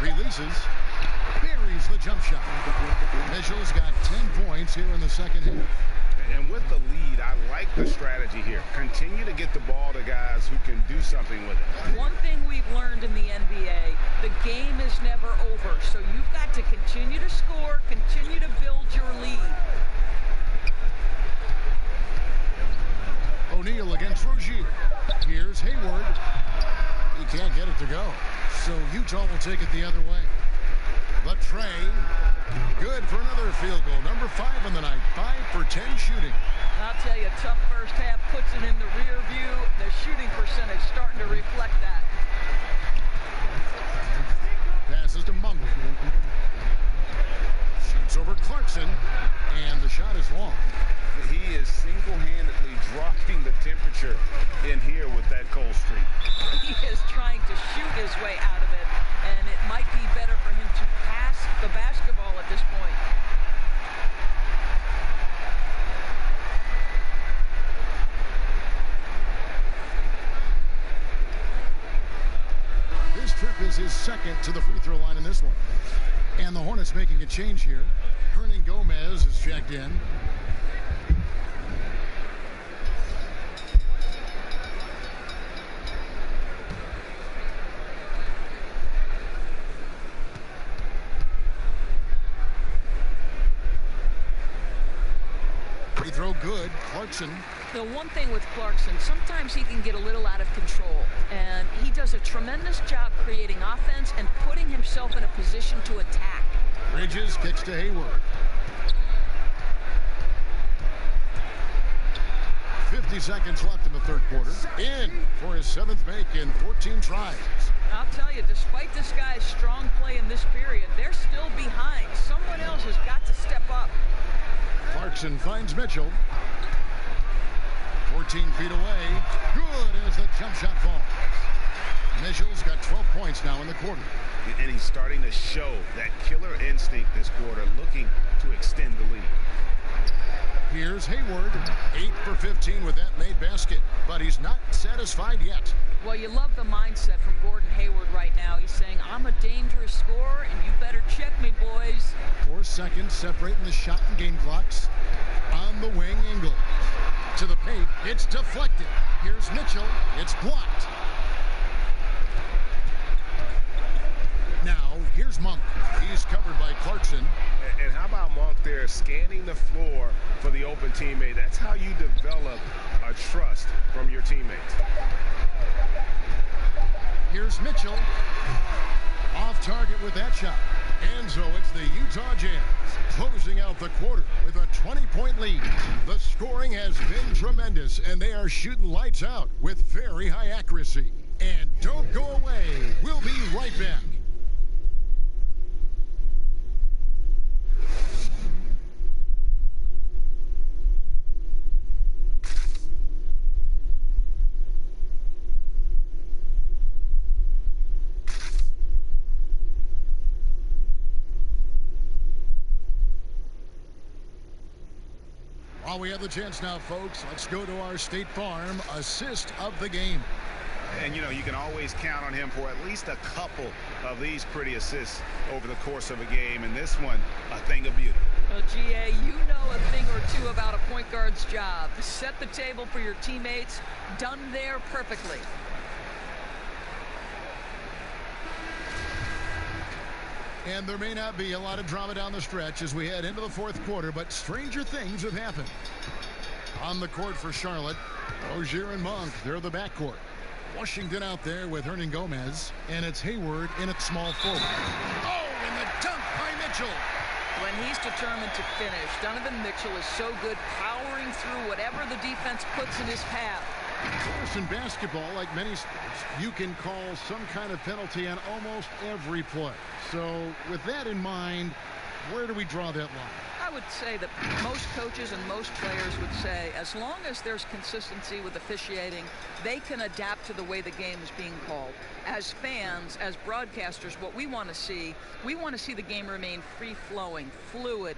Releases. Buries the jump shot. Mitchell's got 10 points here in the second half. And with the lead, I like the strategy here. Continue to get the ball to guys who can do something with it. One thing we've learned in the NBA, the game is never over. So you've got to continue to score, continue to build your lead. O'Neal against Rozier. Here's Hayward. He can't get it to go. So Utah will take it the other way. The tray. Good for another field goal. Number 5 in the night. 5 for 10 shooting. I'll tell you, tough first half puts it in the rear view. The shooting percentage starting to reflect that. Passes to Monk. Shoots over Clarkson. And the shot is long. He is single-handedly dropping the temperature in here with that cold streak. He is trying to shoot his way out of it, and it might be better for him to pass the basketball at this point. This trip is his second to the free throw line in this one. And the Hornets making a change here. Hernan Gomez is checked in. Free throw good. Clarkson. The one thing with Clarkson, sometimes he can get a little out of control, and he does a tremendous job creating offense and putting himself in a position to attack. Bridges kicks to Hayward. 50 seconds left in the third quarter. In for his 7th make in 14 tries. I'll tell you, despite this guy's strong play in this period, they're still behind. Someone else has got to step up. Clarkson finds Mitchell. 14 feet away. Good as the jump shot falls. Mitchell's got 12 points now in the quarter. And he's starting to show that killer instinct this quarter, looking to extend the lead. Here's Hayward, 8 for 15 with that made basket, but he's not satisfied yet. Well, you love the mindset from Gordon Hayward right now. He's saying, I'm a dangerous scorer, and you better check me, boys. 4 seconds separating the shot and game clocks. On the wing, Ingles. To the paint, it's deflected. Here's Mitchell, it's blocked. Now, here's Monk. He's covered by Clarkson. And how about Monk there scanning the floor for the open teammate? That's how you develop a trust from your teammates. Here's Mitchell. Off target with that shot. And so it's the Utah Jazz closing out the quarter with a 20-point lead. The scoring has been tremendous, and they are shooting lights out with very high accuracy. And don't go away. We'll be right back. While we have the chance now, folks, let's go to our State Farm assist of the game. And, you know, you can always count on him for at least a couple of these pretty assists over the course of a game. And this one, a thing of beauty. Well, GA, you know a thing or two about a point guard's job. Set the table for your teammates. Done there perfectly. And there may not be a lot of drama down the stretch as we head into the fourth quarter, but stranger things have happened. On the court for Charlotte, Rozier and Monk, they're the backcourt. Washington out there with Hernan Gomez, and it's Hayward in at small forward. Oh, and the dunk by Mitchell. When he's determined to finish, Donovan Mitchell is so good powering through whatever the defense puts in his path. Of course, in basketball, like many sports, you can call some kind of penalty on almost every play. So with that in mind, where do we draw that line? I would say that most coaches and most players would say as long as there's consistency with officiating, they can adapt to the way the game is being called. As fans, as broadcasters, what we want to see the game remain free-flowing, fluid,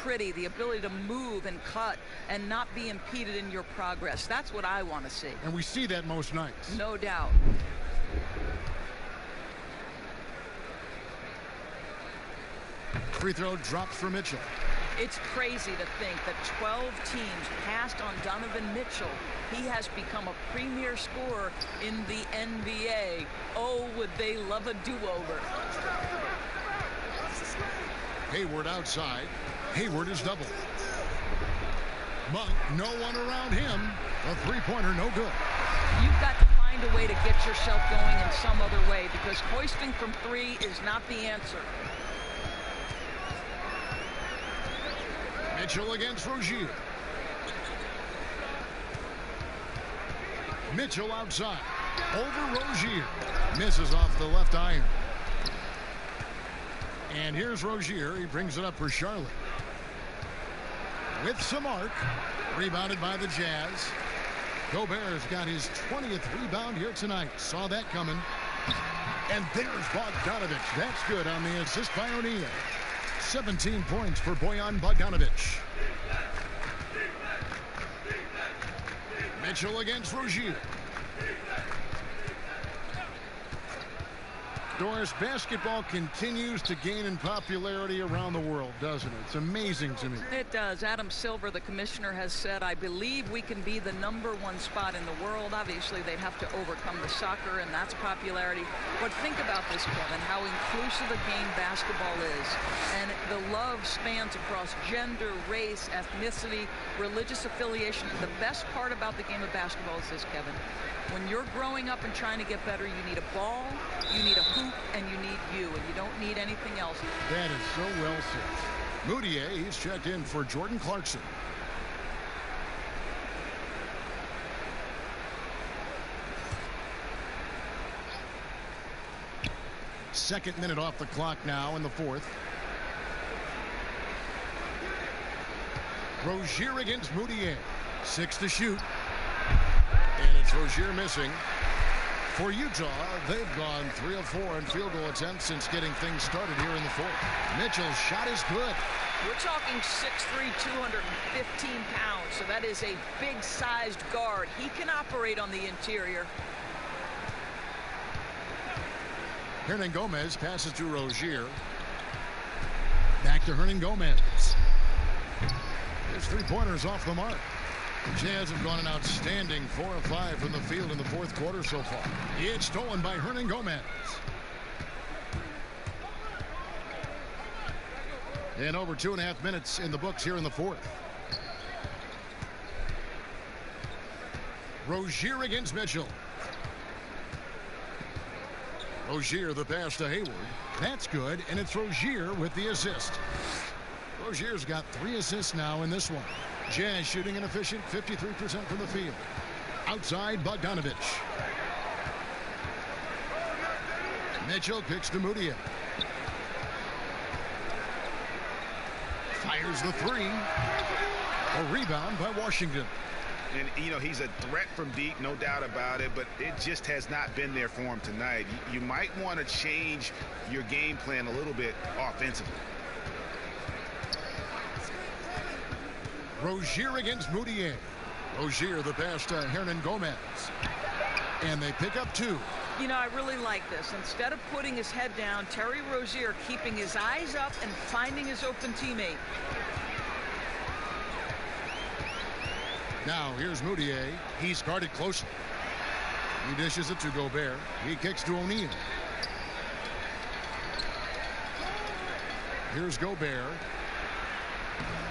pretty, the ability to move and cut and not be impeded in your progress. That's what I want to see. And we see that most nights. No doubt. Free throw drops for Mitchell. It's crazy to think that 12 teams passed on Donovan Mitchell. He has become a premier scorer in the NBA. Oh, would they love a do-over. Hayward outside. Hayward is doubled. Monk, no one around him. A three-pointer, no good. You've got to find a way to get yourself going in some other way because hoisting from three is not the answer. Mitchell against Rozier. Mitchell outside. Over Rozier. Misses off the left iron. And here's Rozier. He brings it up for Charlotte. With some arc. Rebounded by the Jazz. Gobert's got his 20th rebound here tonight. Saw that coming. And there's Bogdanovich. That's good on the assist by O'Neal. 17 points for Bojan Bogdanović. Mitchell against Rozier. Doris, basketball continues to gain in popularity around the world, doesn't it? It's amazing to me. It does. Adam Silver, the commissioner, has said, I believe we can be the #1 spot in the world. Obviously, they'd have to overcome the soccer, and that's popularity. But think about this, Kevin, how inclusive a game basketball is. And the love spans across gender, race, ethnicity, religious affiliation. The best part about the game of basketball is this, Kevin. When you're growing up and trying to get better, you need a ball, you need a hoop, and you need you, and you don't need anything else. That is so well said. Moutier, he's checked in for Jordan Clarkson. Second minute off the clock now in the fourth. Rozier against Moutier. 6 to shoot. And it's Rozier missing. For Utah, they've gone 3 of 4 in field goal attempts since getting things started here in the fourth. Mitchell's shot is good. We're talking 6'3", 215 pounds, so that is a big-sized guard. He can operate on the interior. Hernangomez passes to Rozier. Back to Hernangomez. His three-pointers off the mark. The Jazz have gone an outstanding 4 of 5 from the field in the fourth quarter so far. It's stolen by Hernangomez. And over 2.5 minutes in the books here in the fourth. Rozier against Mitchell. Rozier the pass to Hayward. That's good, and it's Rozier with the assist. Rozier's got 3 assists now in this one. Jazz shooting an efficient 53% from the field. Outside Bogdanovich. Mitchell kicks to Moutier. Fires the three. A rebound by Washington. And, you know, he's a threat from deep, no doubt about it, but it just has not been there for him tonight. You might want to change your game plan a little bit offensively. Rozier against Moutier. Rozier the pass to Hernangomez. And they pick up 2. You know, I really like this. Instead of putting his head down, Terry Rozier keeping his eyes up and finding his open teammate. Now here's Moutier. He's guarded closely. He dishes it to Gobert. He kicks to O'Neal. Here's Gobert.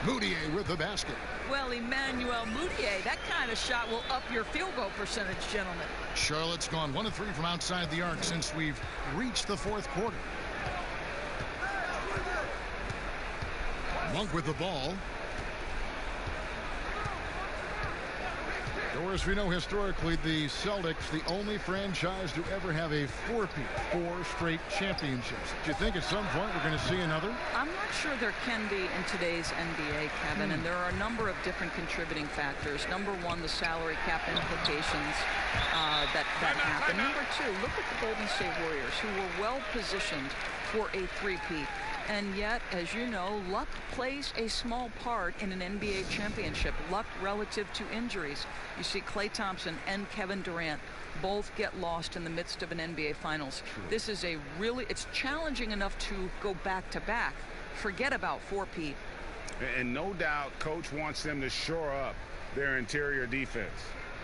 Moutier with the basket. Well, Emmanuel Moutier, that kind of shot will up your field goal percentage, gentlemen. Charlotte's gone 1 of 3 from outside the arc since we've reached the fourth quarter. Monk with the ball. Or as we know historically, the Celtics, the only franchise to ever have a 4-peat, 4 straight championships. Do you think at some point we're going to see another? I'm not sure there can be in today's NBA, Kevin, and there are a number of different contributing factors. Number one, the salary cap implications that happen. Number two, look at the Golden State Warriors, who were well positioned for a 3-peat. And yet, as you know, luck plays a small part in an NBA championship. Luck relative to injuries. You see Klay Thompson and Kevin Durant both get lost in the midst of an NBA Finals. True. This is it's challenging enough to go back-to-back. Forget about 4-peat. And no doubt, Coach wants them to shore up their interior defense.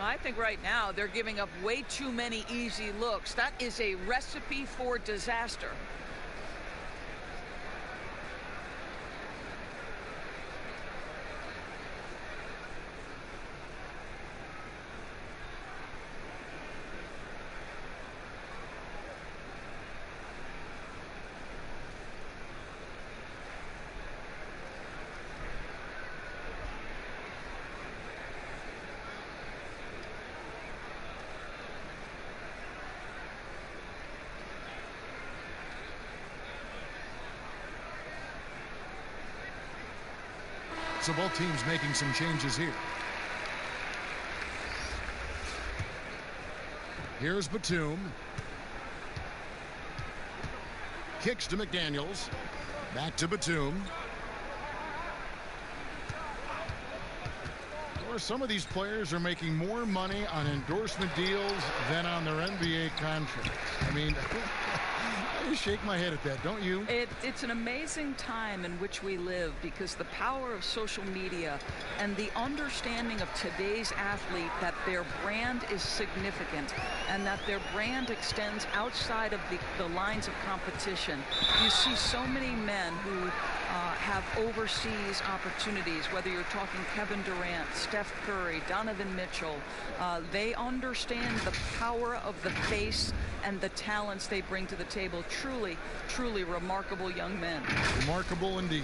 I think right now they're giving up way too many easy looks. That is a recipe for disaster. So both teams making some changes here. Here's Batum. Kicks to McDaniels. Back to Batum. Or some of these players are making more money on endorsement deals than on their NBA contracts. I mean, I shake my head at that, don't you? It's an amazing time in which we live, because the power of social media and the understanding of today's athlete that their brand is significant and that their brand extends outside of the lines of competition. You see so many men who have overseas opportunities, whether you're talking Kevin Durant, Steph Curry, Donovan Mitchell. They understand the power of the face and the talents they bring to the table. Truly, truly remarkable young men. Remarkable indeed.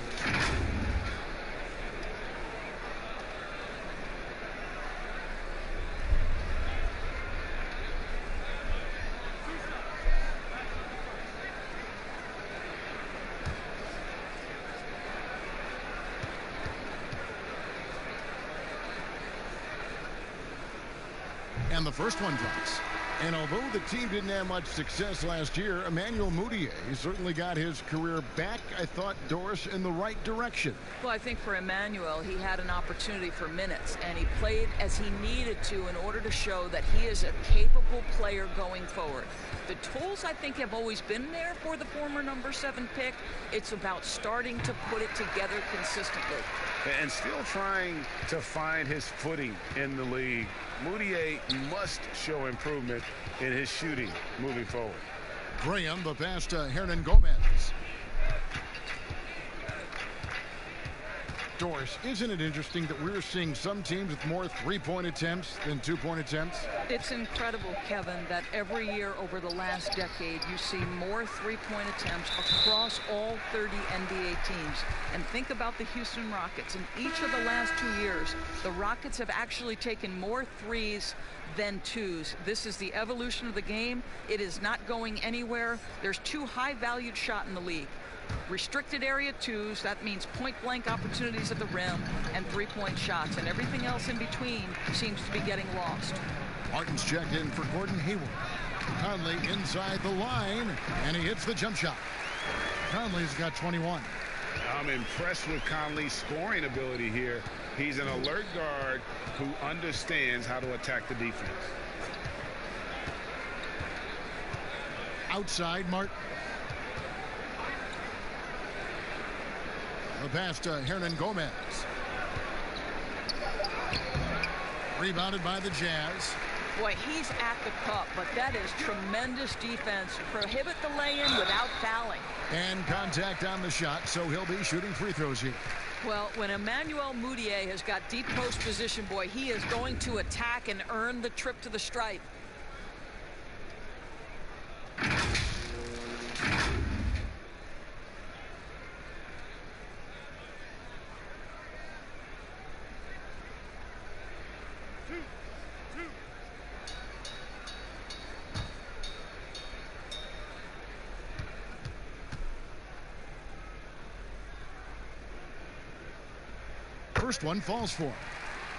And the first one drops. And although the team didn't have much success last year, Emmanuel Mudiay certainly got his career back, I thought, Doris, in the right direction. Well, I think for Emmanuel, he had an opportunity for minutes, and he played as he needed to in order to show that he is a capable player going forward. The tools, I think, have always been there for the former number 7 pick. It's about starting to put it together consistently. And still trying to find his footing in the league. Mudiay must show improvement in his shooting moving forward. Graham, the pass to Hernan Gomez. Doris, isn't it interesting that we're seeing some teams with more 3-point attempts than 2-point attempts? It's incredible, Kevin, that every year over the last decade you see more 3-point attempts across all 30 NBA teams. And think about the Houston Rockets. In each of the last 2 years, the Rockets have actually taken more threes than 2s. This is the evolution of the game. It is not going anywhere. There's 2 high-valued shots in the league. Restricted area 2s, that means point-blank opportunities at the rim, and 3-point shots, and everything else in between seems to be getting lost. Martin's checked in for Gordon Hayward. Conley inside the line, and he hits the jump shot. Conley's got 21. I'm impressed with Conley's scoring ability here. He's an alert guard who understands how to attack the defense. Outside, Martin. The pass to Hernan Gomez. Rebounded by the Jazz. Boy, he's at the cup, but that is tremendous defense. Prohibit the lay-in without fouling. And contact on the shot, so he'll be shooting free throws here. Well, when Emmanuel Mudiay has got deep post position, boy, he is going to attack and earn the trip to the stripe. First one falls for him.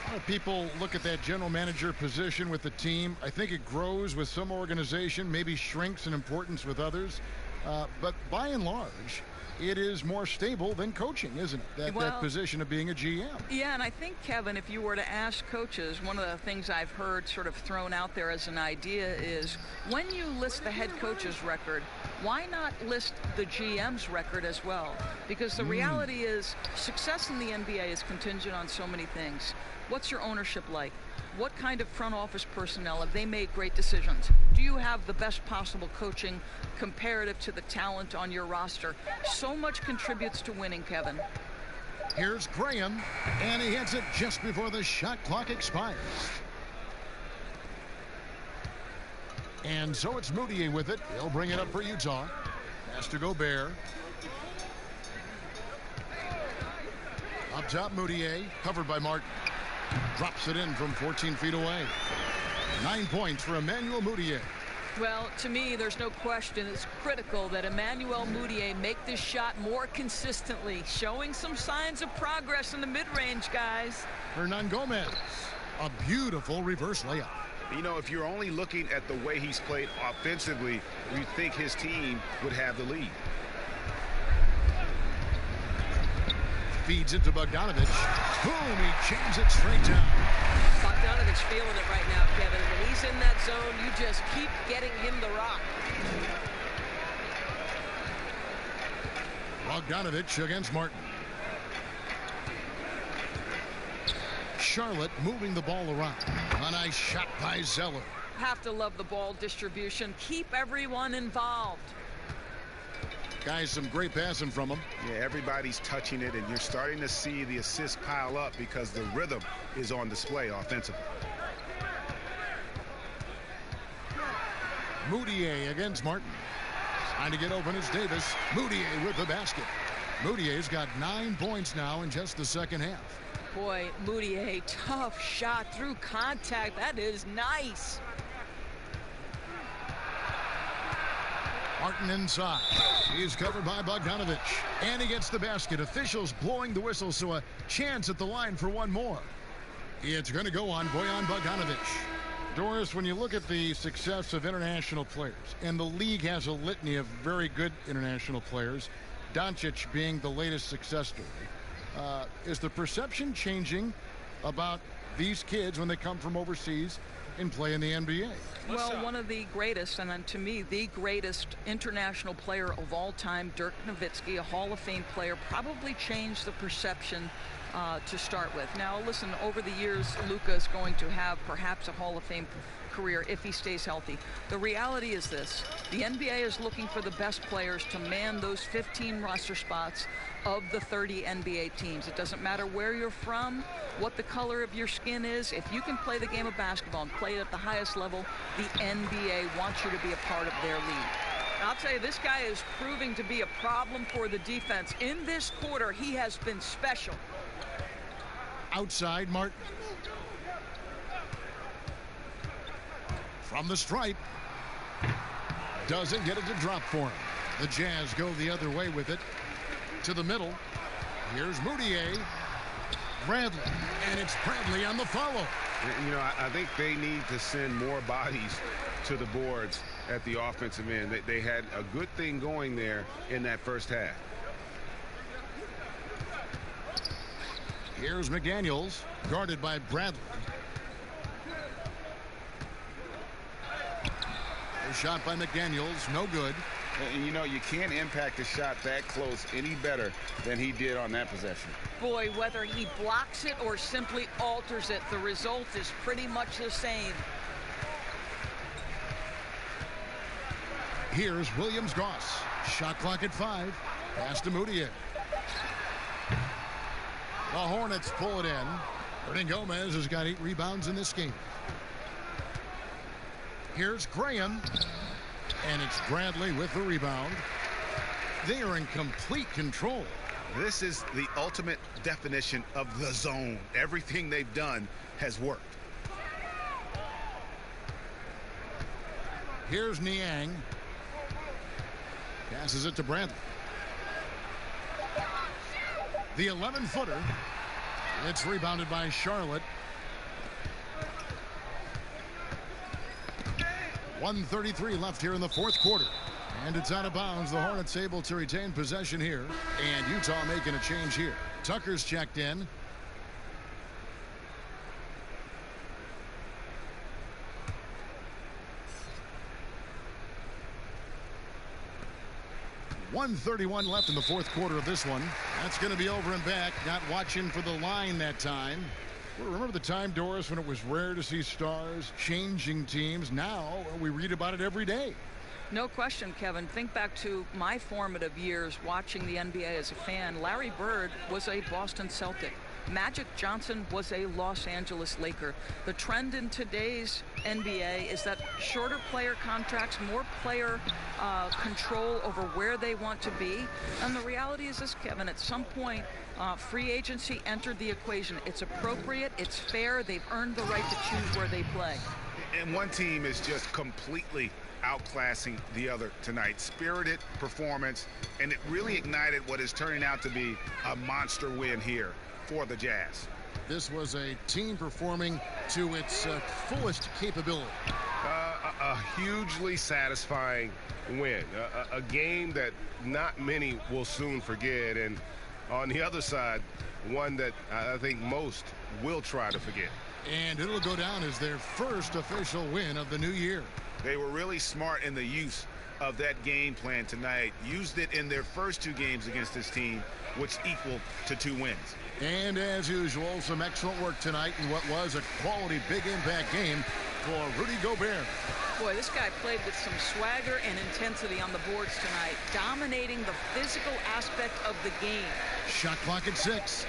A lot of people look at that general manager position with the team. I think it grows with some organization, maybe shrinks in importance with others. But by and large, it is more stable than coaching, isn't it? That position of being a GM. Yeah, and I think, Kevin, if you were to ask coaches, one of the things I've heard sort of thrown out there as an idea is when you list the head coach's record, why not list the GM's record as well? Because the reality is success in the NBA is contingent on so many things. What's your ownership like? What kind of front office personnel? Have they made great decisions? Do you have the best possible coaching comparative to the talent on your roster? So much contributes to winning, Kevin. Here's Graham, and he hits it just before the shot clock expires. And so it's Mudiay with it. He'll bring it up for Utah. Has to Gobert. Up top, Mudiay, covered by Martin. Drops it in from 14 feet away. 9 points for Emmanuel Mudiay. Well, to me, there's no question it's critical that Emmanuel Mudiay make this shot more consistently, showing some signs of progress in the mid-range, guys. Hernan Gomez, a beautiful reverse layup. You know, if you're only looking at the way he's played offensively, you'd think his team would have the lead. Feeds it to Bogdanovich. Boom, he jams it straight down. Bogdanovich feeling it right now, Kevin. When he's in that zone, you just keep getting him the rock. Bogdanovich against Martin. Charlotte moving the ball around. A nice shot by Zeller. Have to love the ball distribution. Keep everyone involved. Guys, some great passing from him. Yeah, everybody's touching it, and you're starting to see the assists pile up because the rhythm is on display offensively. Mudiay against Martin. Trying to get open is Davis. Mudiay with the basket. Mudiay's got 9 points now in just the second half. Boy, Mudiay, tough shot through contact. That is nice. Martin inside. He's covered by Bogdanovich. And he gets the basket. Officials blowing the whistle, so a chance at the line for one more. It's going to go on Bojan Bogdanovich. Doris, when you look at the success of international players, and the league has a litany of very good international players, Doncic being the latest success story, is the perception changing about these kids when they come from overseas and play in the NBA? Well, one of the greatest, and then to me, the greatest international player of all time, Dirk Nowitzki, a Hall of Fame player, probably changed the perception to start with. Now, listen, over the years, Luka is going to have perhaps a Hall of Fame career if he stays healthy. The reality is this: the NBA is looking for the best players to man those 15 roster spots of the 30 NBA teams. It doesn't matter where you're from, what the color of your skin is. If you can play the game of basketball and play it at the highest level, the NBA wants you to be a part of their league. I'll tell you, this guy is proving to be a problem for the defense. In this quarter, he has been special. Outside, Martin. From the stripe. Doesn't get it to drop for him. The Jazz go the other way with it. To the middle. Here's Moutier. Bradley. And it's Bradley on the follow. You know, I think they need to send more bodies to the boards at the offensive end. They had a good thing going there in that first half. Here's McDaniels, guarded by Bradley. A shot by McDaniels, no good. And you know, you can't impact a shot that close any better than he did on that possession. Boy, whether he blocks it or simply alters it, the result is pretty much the same. Here's Williams-Goss. Shot clock at 5. Pass to Moutier. The Hornets pull it in. Hernan Gomez has got 8 rebounds in this game. Here's Graham. And it's Bradley with the rebound. They are in complete control. This is the ultimate definition of the zone. Everything they've done has worked. Here's Niang. Passes it to Bradley. The 11-footer. It's rebounded by Charlotte. 1:33 left here in the fourth quarter. And it's out of bounds. The Hornets able to retain possession here. And Utah making a change here. Tucker's checked in. .131 left in the fourth quarter of this one. That's going to be over and back. Not watching for the line that time. Well, remember the time, Doris, when it was rare to see stars changing teams? Now we read about it every day. No question, Kevin. Think back to my formative years watching the NBA as a fan. Larry Bird was a Boston Celtic. Magic Johnson was a Los Angeles Laker. The trend in today's NBA is that shorter player contracts, more player control over where they want to be. And the reality is this, Kevin, at some point, free agency entered the equation. It's appropriate, it's fair, they've earned the right to choose where they play. And one team is just completely outclassing the other tonight. Spirited performance, and it really ignited what is turning out to be a monster win here for the Jazz. This was a team performing to its fullest capability. A hugely satisfying win. A game that not many will soon forget. And on the other side, one that I think most will try to forget. And it'll go down as their first official win of the new year. They were really smart in the use of that game plan tonight. Used it in their first 2 games against this team, which equaled to 2 wins. And as usual, some excellent work tonight in what was a quality big impact game for Rudy Gobert. Boy, this guy played with some swagger and intensity on the boards tonight, dominating the physical aspect of the game. Shot clock at 6.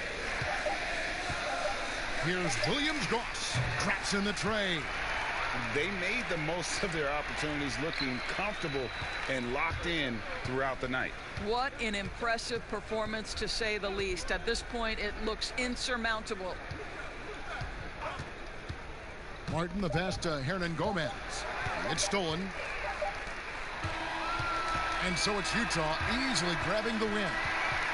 Here's Williams-Goss. Traps in the tray. They made the most of their opportunities, looking comfortable and locked in throughout the night. What an impressive performance, to say the least. At this point, it looks insurmountable. Martin, the pass to Hernan Gomez. It's stolen. And so it's Utah easily grabbing the win.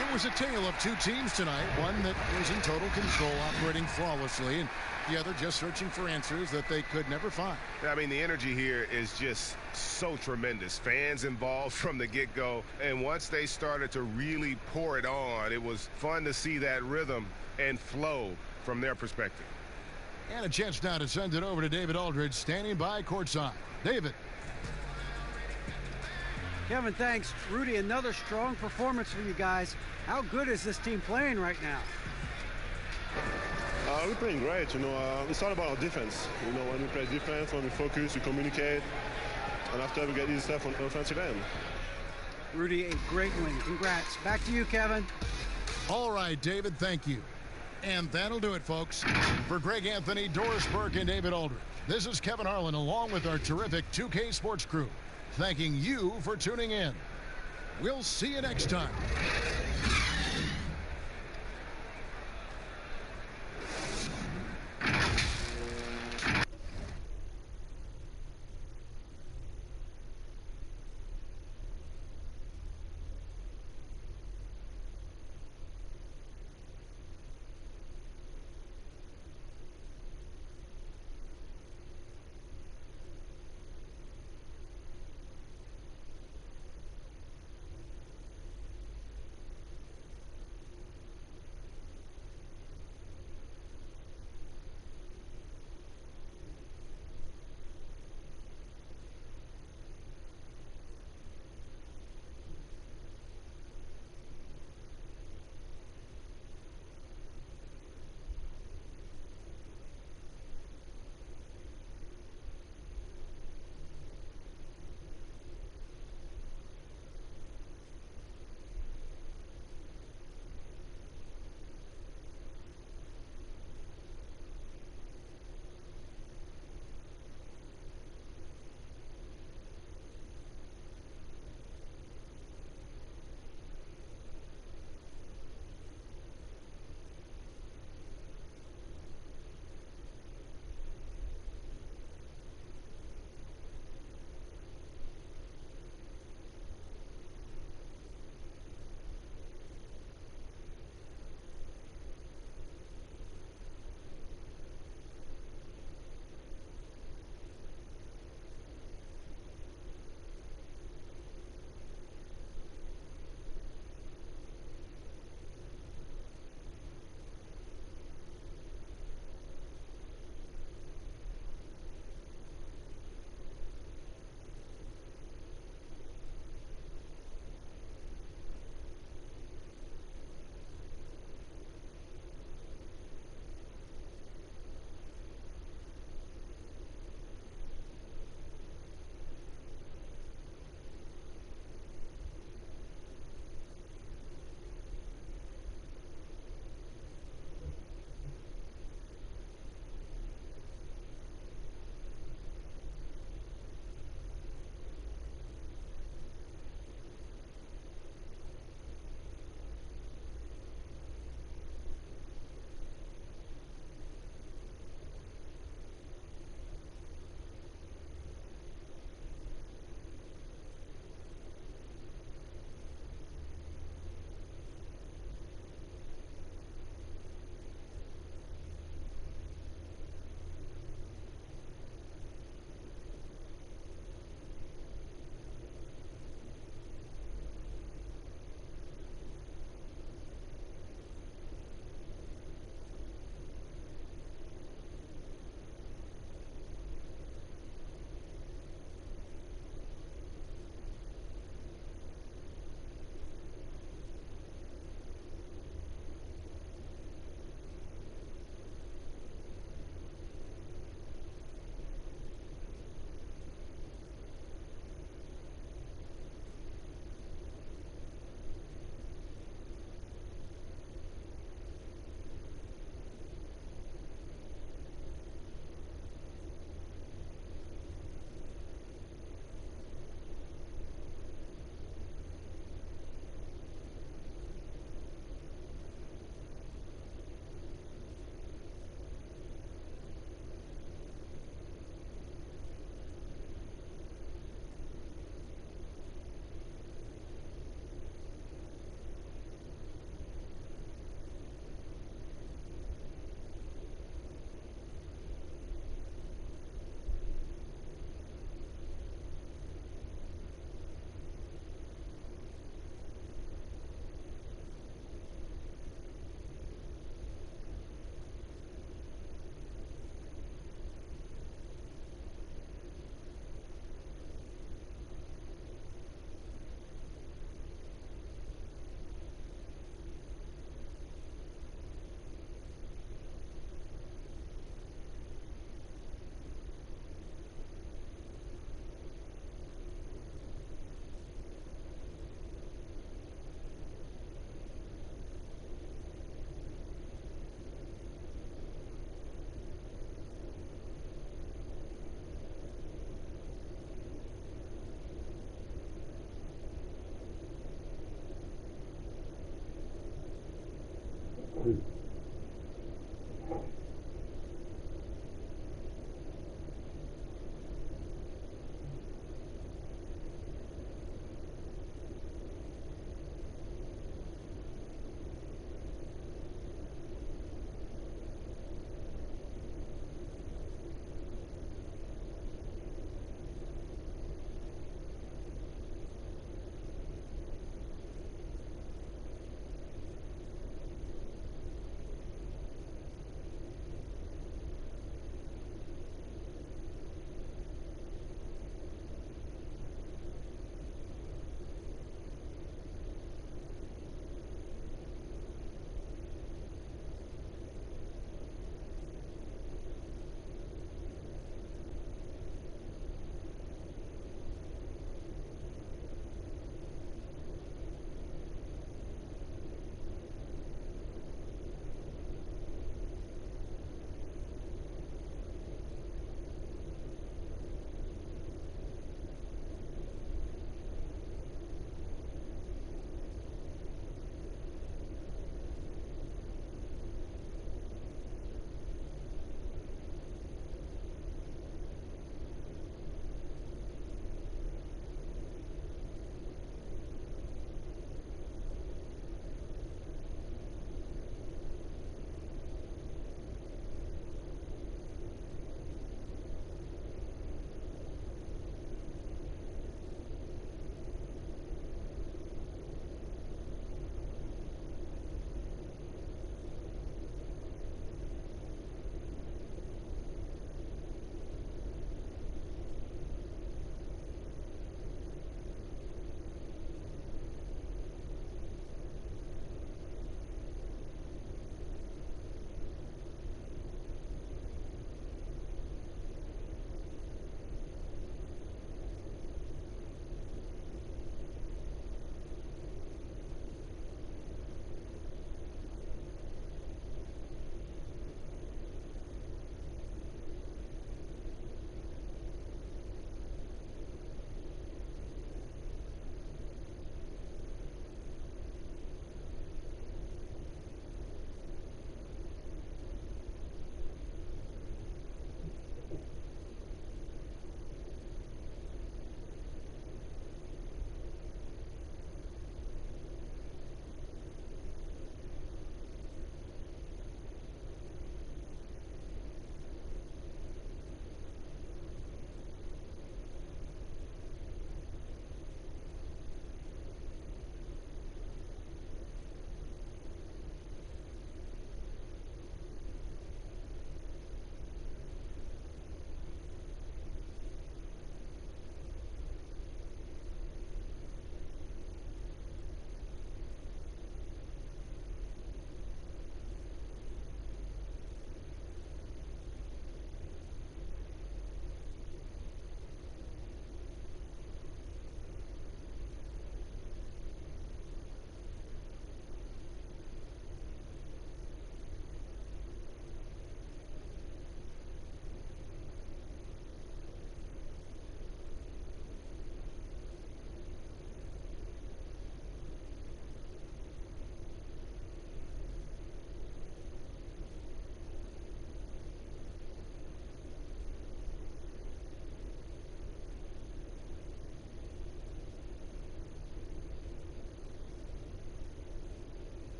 It was a tale of two teams tonight. One that was in total control, operating flawlessly, and the other just searching for answers that they could never find. I mean, the energy here is just so tremendous. Fans involved from the get-go, and once they started to really pour it on, it was fun to see that rhythm and flow from their perspective. And a chance now to send it over to David Aldridge, standing by courtside. David. Kevin, thanks. Rudy, another strong performance for you guys. How good is this team playing right now? We're playing great. It's all about our defense. When we play defense, when we focus, we communicate, and after we get easy stuff on the offensive end. Rudy, a great win. Congrats. Back to you, Kevin. All right, David, thank you. And that'll do it, folks. For Greg Anthony, Doris Burke, and David Aldridge, this is Kevin Harlan along with our terrific 2K Sports crew, thanking you for tuning in. We'll see you next time.